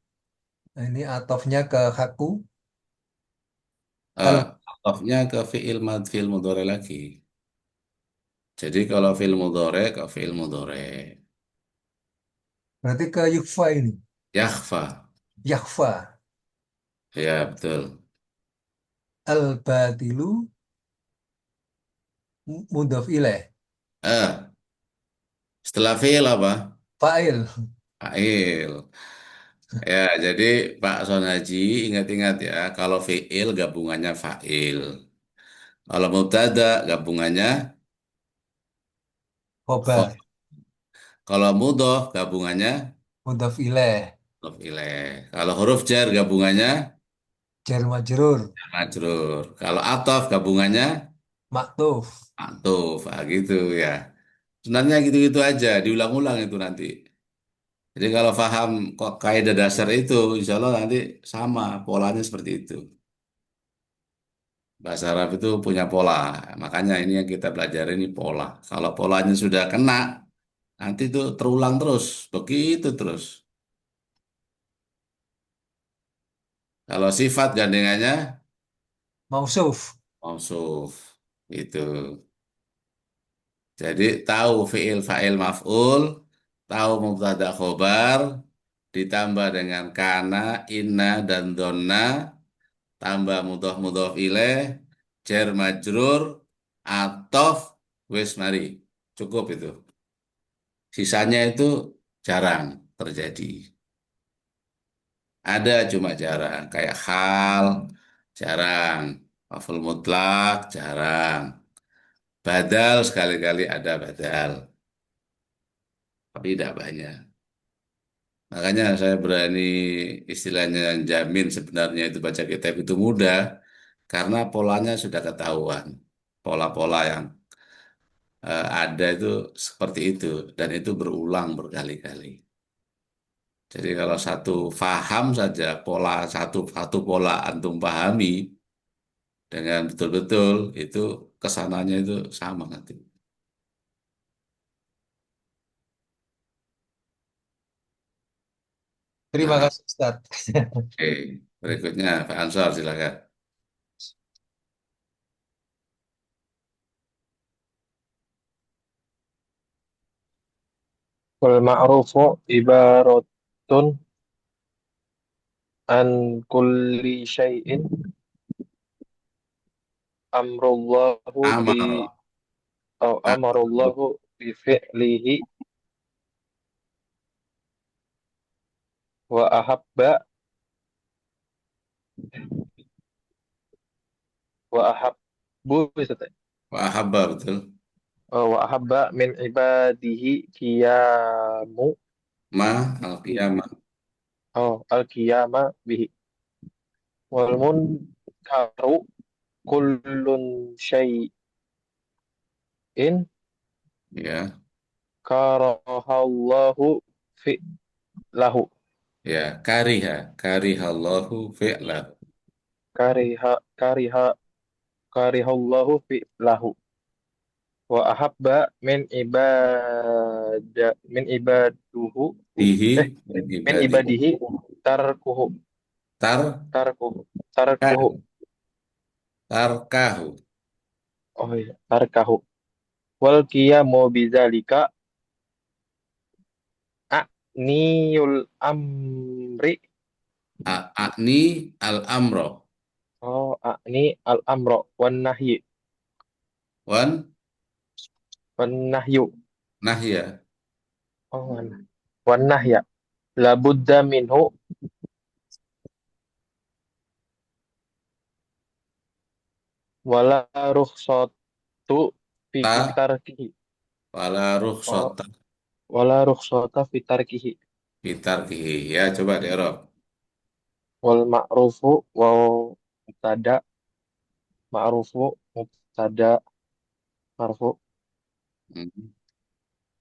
ini atofnya ke haqqu Eh, al atofnya ke fi'il fi'il mudhari lagi. Jadi kalau fi'il mudhari ke fi'il mudhari. berarti ke yukfa ini Yakhfa. yakhfa Ya, betul. al batilu mudhof ilaih Eh, setelah fi'il apa? fa'il Fa'il. Ya, jadi Pak Sonaji ingat-ingat ya, kalau fi'il gabungannya fa'il. Kalau mubtada gabungannya kho. khobar Kalau mudhof gabungannya mudhof ilaih mudhof ilaih. Kalau huruf jar gabungannya jar majrur majrur. Kalau ataf gabungannya maktuf atuf. Ah, gitu ya. Sebenarnya gitu-gitu aja, diulang-ulang itu nanti. Jadi kalau paham kok kaidah dasar itu, insya Allah nanti sama polanya seperti itu. Bahasa Arab itu punya pola, makanya ini yang kita pelajari ini pola. Kalau polanya sudah kena, nanti itu terulang terus, begitu terus. Kalau sifat gandengannya mausuf mausuf, itu. Jadi tahu fiil fa'il maf'ul, tahu mubtada khobar, ditambah dengan kana, inna, dan donna, tambah mudhof ilaih, jar majrur, atof, wis mari. Cukup itu. Sisanya itu jarang terjadi. Ada cuma jarang. Kayak hal, jarang. Maf'ul mutlak, jarang. Badal sekali-kali ada badal. Tapi tidak banyak. Makanya saya berani istilahnya jamin sebenarnya itu baca kitab itu mudah. Karena polanya sudah ketahuan. Pola-pola yang ada itu seperti itu. Dan itu berulang berkali-kali. Jadi kalau satu faham saja pola satu pola antum pahami dengan betul-betul itu kesananya itu sama nanti. Terima Nah, kasih Ustaz. oke. Berikutnya Pak Ansor silakan. Wal ma'rufu ibaratun an kulli syai'in amrullahu bi Amar. atau amarullahu bi fi'lihi wa ahabba wa ahabbu Wa ahabba betul. wa ahabba min ibadihi qiyamu Ma bi al-qiyamah. al qiyama bihi wal munkaru kullun syai'in Ya, karahallahu fi lahu ya. Karihallahu fi'lahu. kariha kariha karihallahu fi lahu wa ahabba min ibaduhu Dihi eh min min ibadi. ibadihi tarkuhu Tar, tarkuhu tarkuhu tarkahu. oh iya tarkahu wal qiyamu bidzalika niyul amri A'ni al-amro. ni al amro Wan wan nahyu nahya. oh wan nahya la budda minhu wala rukhsatu fi Ta tarkihi wala oh rukhsata wala rukhsata fi tarkihi fitarkihi. Ya, coba di Arab. wal ma'rufu wa mubtada ma'rufu mubtada marfu Hmm.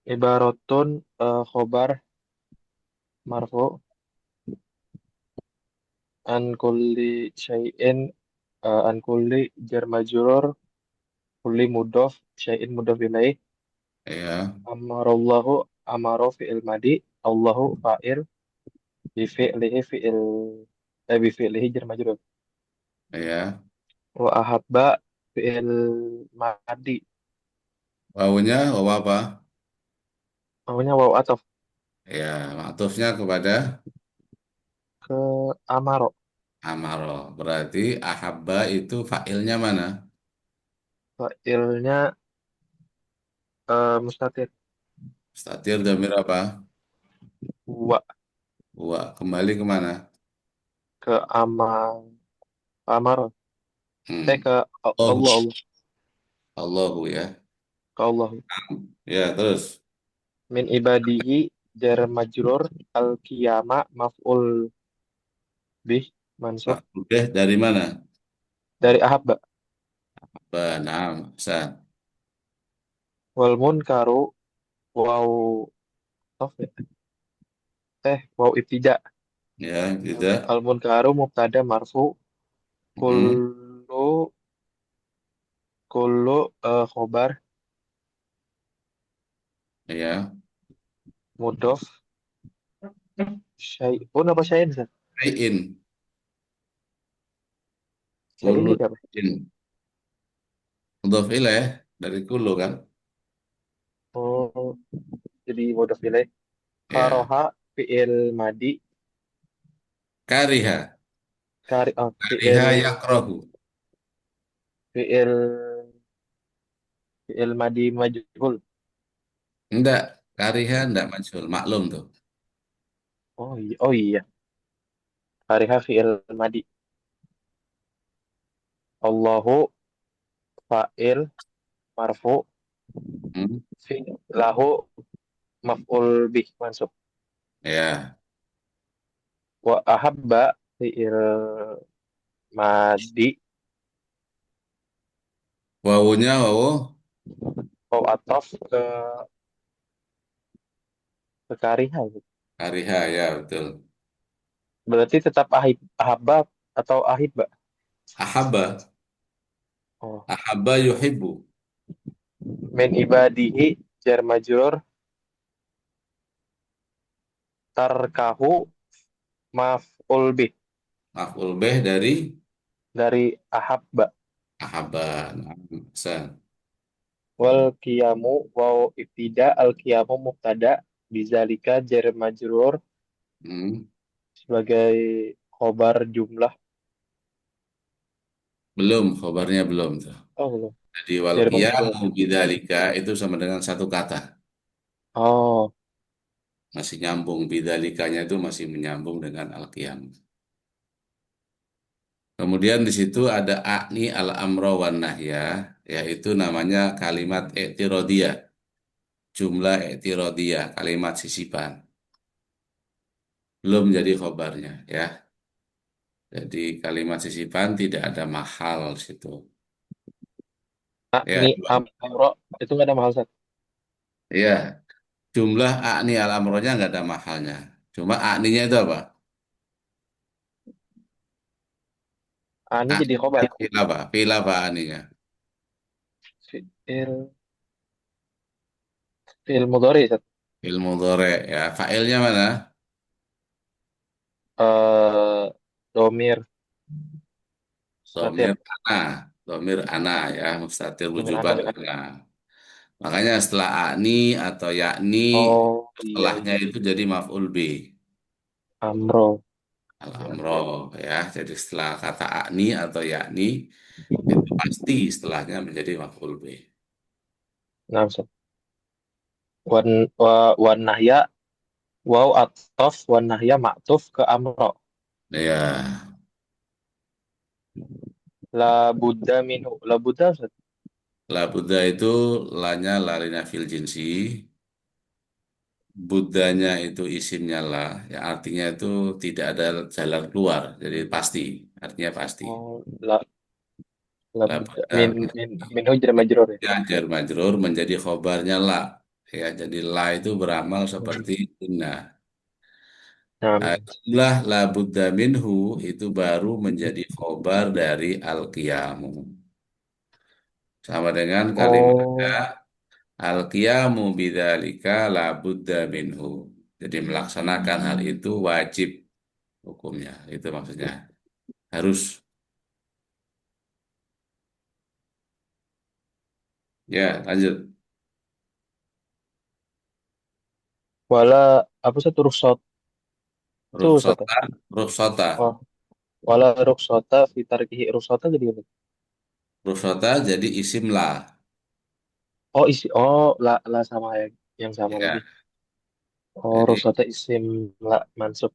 ibaratun khobar marfu an kulli syai'in an kulli jar majrur kulli mudof syai'in mudof ilaih Ya, amarallahu amaro fi'il madi Allahu fa'il bi fi'lihi fi'il bi fi'lihi jar majrur ya. wa ahabba fi'il madi Wawunya waw apa? namanya waw ataf Ya, maktufnya kepada ke amaro amaro. Berarti ahabba itu fa'ilnya mana? fa'ilnya mustatir Statir damir apa? wa Wa. Kembali kemana? ke amaro Hmm. ke Oh, Allah Allahu ya. ke Allah Ya, terus. min ibadihi jar majrur al qiyama maf'ul bih mansub Udah dari mana? dari ahabba Benam, San. wal munkaru waw of ya? Waw ibtida Ya, tidak. al munkaru mubtada marfu Hmm. kullu kullu khobar Ya. mudof syai'un apa syai'in Ustaz? Ain. Syai'in Kulu jadi apa in. Mudhaf ilaih dari kulu kan? oh jadi mudof ilaih Ya. karoha fi'il madi, Kariha. Kariha fi'il yakrohu. fi'il fi'il madi majhul. Enggak. Kariha enggak majhul. Maklum tuh. Oh iya, kariha fi'il madi. Allahu fa'il marfu, Hmm? lahu maf'ul bih mansub. Ya. Wa ahabba fi'il madi, Wawunya wawu. waw atof ke kariha. Kariha ya betul. Berarti tetap ahabba atau ahibba. Ahabba. Oh, Ahabba yuhibbu. min ibadihi jar majrur tarkahu maf'ul bih Maf'ul bih dari dari ahabba. ahabba. Nah, Hasan. Wal qiyamu waw ibtida al qiyamu mubtada bizalika jar majrur Hmm. sebagai khobar jumlah. Belum, khobarnya belum tuh. Oh belum, Jadi wal jar majrur. qiyamu bidzalika itu sama dengan satu kata. Oh, Masih nyambung bidzalikanya itu masih menyambung dengan al-qiyam. Kemudian di situ ada akni al-amro wan nahya, yaitu namanya kalimat i'tirodiyah, jumlah i'tirodiyah, kalimat sisipan. Belum jadi khobarnya ya. Jadi kalimat sisipan tidak ada mahal di situ. Ya, ini amro itu nggak ada mahal Sat. ya, jumlah akni al-amronya nggak ada mahalnya. Cuma akninya itu apa? Ini Akni jadi khobar. fi'il apa? Fi'il apa akninya? Fi'il fi'il mudhari Sat. Fi'il mudhari ya. Fa'ilnya mana? Eh, domir Domir statir. ana. Domir ana ya. Mustatir Domir wujuban anda. ana. Makanya setelah akni atau yakni Oh iya, setelahnya iya. itu jadi maf'ul bi. Amro. Al-amro ya. Jadi setelah kata akni atau yakni itu pasti setelahnya menjadi maf'ul bi. Nah, Sat. Wan nahya waw atof wan nahya maktuf ke amro. Ya. La Buddha minhu. La Buddha Ustaz. La Buddha itu lanya larina fil jinsi. Buddhanya itu isimnya lah, yang artinya itu tidak ada jalan keluar, jadi pasti, artinya pasti. Oh, la La Buddha. Buddha Minhu jar majrur ya. ya, jar majrur menjadi khobarnya la, ya, jadi la itu beramal Hmm. seperti inna. Nah, Jumlah la Buddha minhu itu baru menjadi khobar dari al-qiyamu. Sama dengan kalimatnya oh, al-qiyamu bidzalika la Buddha minhu. Jadi melaksanakan hal itu wajib hukumnya, itu maksudnya. Harus. Ya, lanjut. wala apa satu ruksot itu Ustaz ya? Ruksota, ruksota. Oh, wala ruksota fitarkihi ruksota jadi apa? Ruksota jadi isim la. Oh, la sama yang sama Ya, lagi. Oh, jadi ruksota isim la mansub.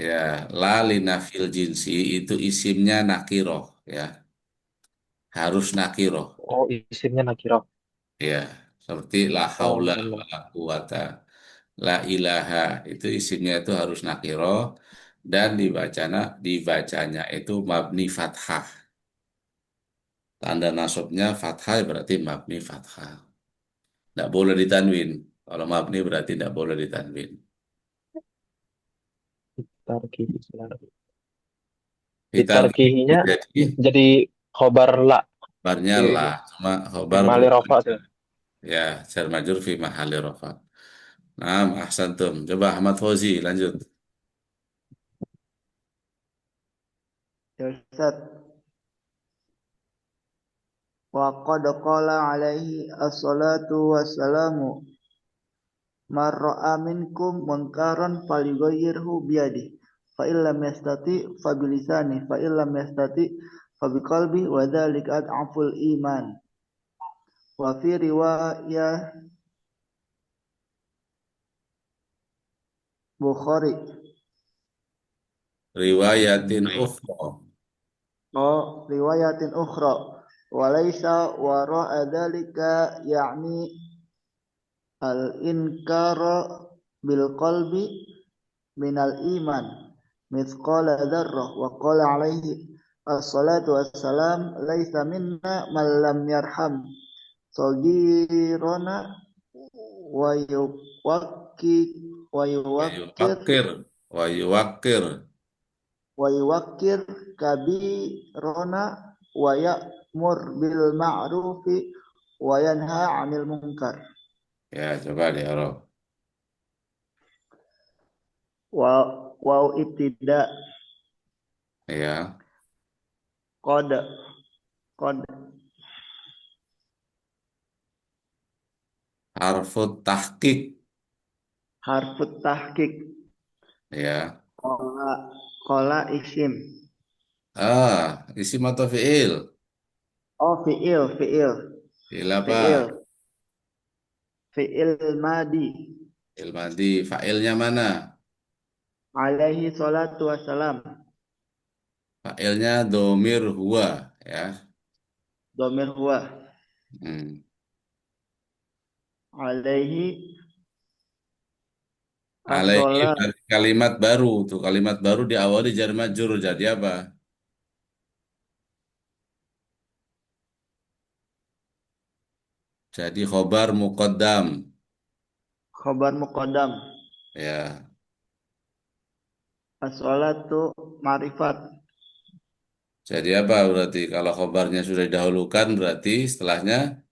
ya la linafil jinsi itu isimnya nakiroh, ya. Harus nakiroh. Oh, isimnya nakirah. Ya, seperti la haula Oh, wa la quwata. La ilaha itu isimnya itu harus nakiroh dan dibacanya itu mabni fathah. Tanda nasabnya fathah berarti mabni fathah. Tidak boleh ditanwin. Kalau mabni berarti tidak boleh ditanwin. fitarkihi. Kita Fitarkihinya jadi jadi khobar la. kabarnya Di, lah, cuma di khobar mali belum rofa ada. tuh. Ya, jar majrur fi mahali rafa. Nah, ahsantum. Coba Ahmad Fauzi lanjut. Ya Ustaz, wa qad qala alaihi assalatu wassalamu marra'a minkum munkaran falyughayyirhu biyadihi fa illam yastati fa bilisani fa illam yastati fa biqalbi wa dzalika ad'aful iman wa fi riwayah Bukhari Riwayatin ukhra. riwayatin ukhra wa laisa wara'a dzalika ya'ni al-inkara bil qalbi minal iman mithqala dzarrah wa qala alaihi assalatu wassalam laisa minna man lam yarham sagirana wa yuwakki wa yuwakkir Yuwakir. Wa yuwakir. wa yuwakkir kabirana wa ya'mur bil ma'rufi wa yanha 'anil munkar Ya, coba deh, Rob. wa ibtida Ya. qad qad Harfut tahqiq. harfut tahqiq Ya. qala isim Isim atau fi'il? fi'il Fi'il apa? fi'il fi'il madi Fi'il madi. Fa'ilnya mana? alaihi salatu wassalam Fa'ilnya domir huwa. Ya. domir huwa Hmm. alaihi Alaihi as-salat berarti kalimat baru. Tuh kalimat baru diawali jar majrur. Jadi apa? Jadi khobar muqaddam. khabar muqaddam Ya. as-salatu ma'rifat Jadi apa berarti? Kalau khobarnya sudah didahulukan berarti setelahnya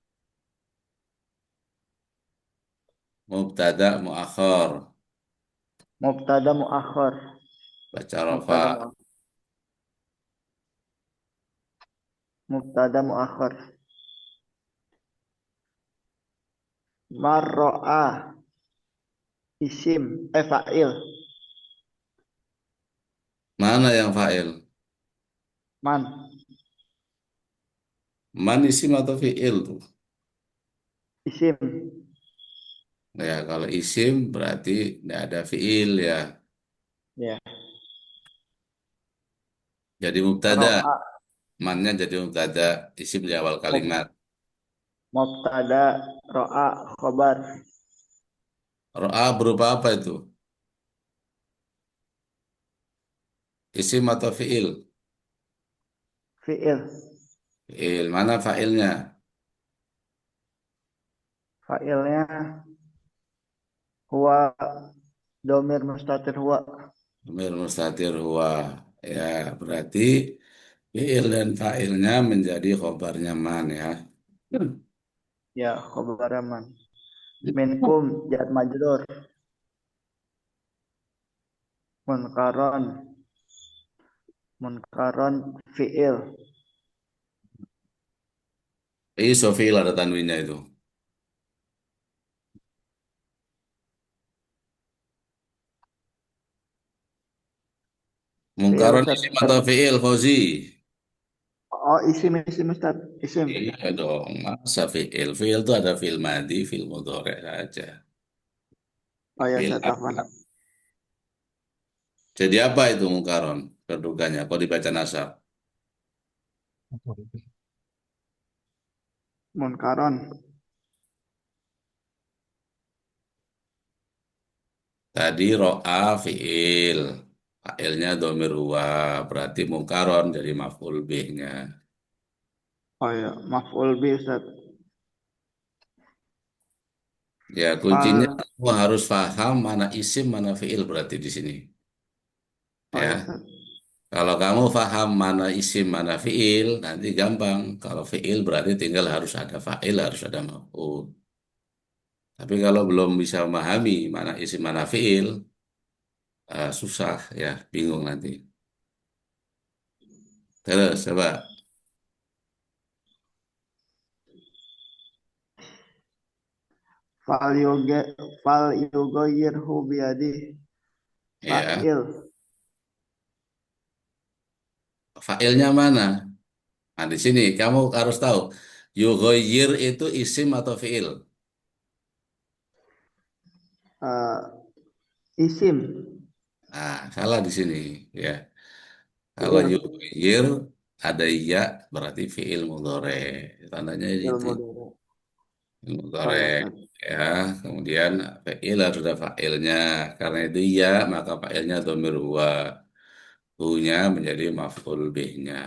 mubtada muakhar. mubtada muakhar Baca rofa. mubtada muakhar mubtada muakhar marra'a isim fa'il Mana yang fa'il? man Man isim atau fi'il tuh? isim Ya, kalau isim berarti tidak ada fi'il ya. ya Jadi mubtada. ra'a Mannya jadi mubtada. Isim di awal kalimat. mubtada ra'a khabar Ro'a berupa apa itu? Isim atau fi'il? fi'il Fi'il. Mana fa'ilnya? fa'ilnya huwa domir mustatir huwa Domir mustatir huwa. Ya, berarti fi'il dan fa'ilnya menjadi khobarnya man ya. ya khabar man minkum jar majrur munkaron munkaron fi'il Fi'il ada tanwinnya itu. fi'il Mungkaron Ustaz. isim atau fi'il, Fauzi? Isim Ustaz isim Iya dong, masa fi'il? Fi'il itu ada fi'il madi, fi'il mudhari saja. ya Fi'il Ustaz apa? afwan Jadi apa itu mungkaron? Kedudukannya, kalau dibaca nasab. munkaron Tadi ro'a fi'il. Fa'ilnya domir huwa, berarti mungkaron jadi maf'ul bih-nya. ya maf'ul bi Ustaz Ya, kuncinya fal kamu harus paham mana isim, mana fi'il berarti di sini. ya Ya, Ustaz kalau kamu paham mana isim, mana fi'il, nanti gampang. Kalau fi'il berarti tinggal harus ada fa'il, harus ada maf'ul. Tapi kalau belum bisa memahami mana isim, mana fi'il, susah ya, bingung nanti. Terus, coba. fal yughayyirhu biyadihi. Ya, Fa'il. fa'ilnya mana? Nah, di sini kamu harus tahu, yughayyir itu isim atau fi'il? eh, isim. Nah, salah di sini ya. Kalau Fi'il. yughayyir ada ya berarti fi'il mudhari. Tandanya itu Ilmu dulu. fi'il Oh mudhari ya, Ustaz. ya. Kemudian fi'il harus ada fa'ilnya. Karena itu ya, maka fa'ilnya dhamir huwa. Hu-nya menjadi maf'ul bih-nya.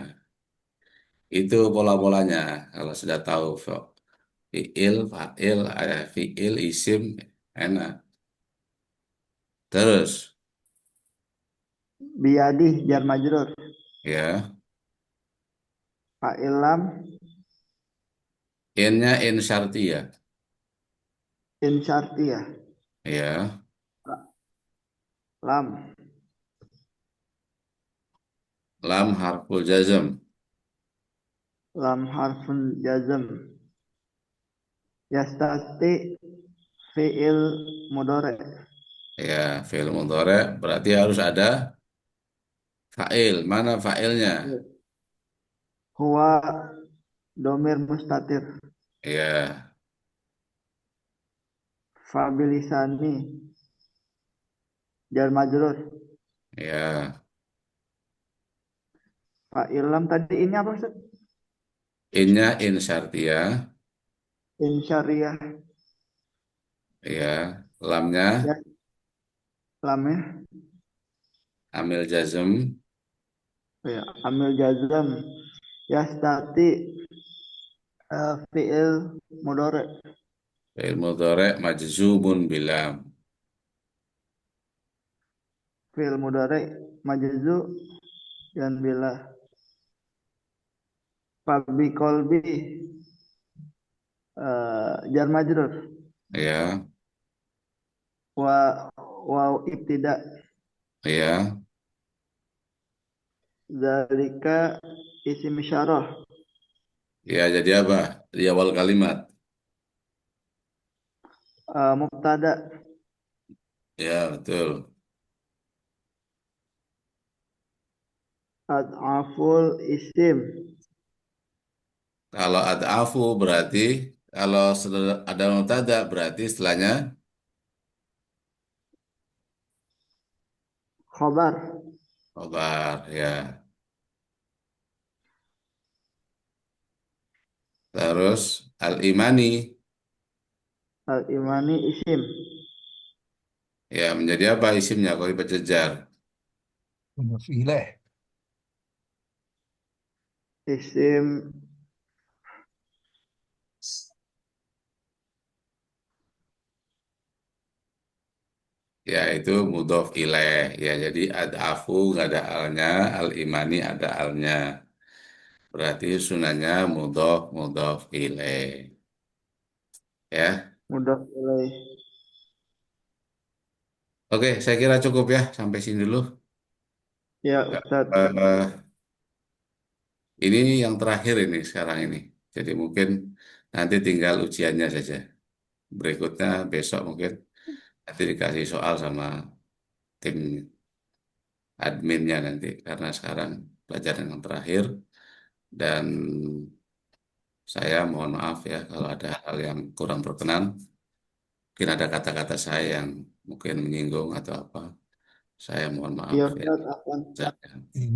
Itu pola-polanya. Kalau sudah tahu fi'il, fa'il, fi'il, isim, enak. Terus, Biyadih jar majrur. ya, Fa'il lam in-nya in syartiyah. in syartiyah. Ya, Lam. lam harful jazm. Lam harfun jazm. Yastati fi'il mudore. Ya, fi'il mudhari berarti harus ada fa'il. Mana fa'ilnya? Huwa domir mustatir. Ya, Fabilisani jar majrur. ya. Fa'il lam tadi ini apa Ustaz? In-nya in syartiyah. In syariyah. Ya, lamnya Ya, lamnya. amil jazm. Ya, amil jazm. Yastati fi'il mudore. Fi'il mudhari majzumun bilam. Fi'il mudore majzu dan bila. Fabi kolbi jar majrur. Ya, Wa wa ibtida ya. zalika isim isyarah. Ya, jadi apa? Di awal kalimat. Mubtada Ya, betul. ad'aful isim. Kalau ad'afu berarti, kalau ada mubtada berarti setelahnya Khobar khobar, ya. Terus al-imani, al-imani isim. ya menjadi apa isimnya kalau diperjejar? Mudhof ilaih. Isim Ya itu mudhof ilaih. Ya jadi ad'afu nggak ada alnya, al-imani ada alnya. Berarti sunanya mudhof ilaih. Ya. mudhaf ilaih. Oke, saya kira cukup ya sampai sini dulu. Ya Ustaz. Ini yang terakhir ini sekarang ini. Jadi mungkin nanti tinggal ujiannya saja. Berikutnya besok mungkin nanti dikasih soal sama tim adminnya nanti. Karena sekarang pelajaran yang terakhir. Dan saya mohon maaf ya kalau ada hal yang kurang berkenan. Mungkin ada kata-kata saya yang mungkin menyinggung atau apa. Saya mohon maaf Ya ya. Ustaz, afwan.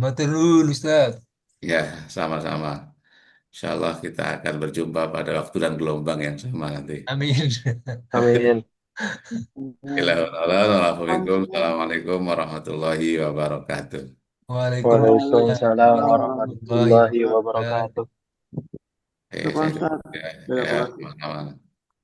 Maturul Ustaz. Ya, sama-sama. Insya Allah kita akan berjumpa pada waktu dan gelombang yang sama nanti. Amin. Amin. Assalamualaikum warahmatullahi wabarakatuh. Waalaikumsalam Waalaikumsalam warahmatullahi warahmatullahi wabarakatuh. wabarakatuh. Ya, Syukran saya Ustaz. ya, ya, Jazakallah. sama-sama.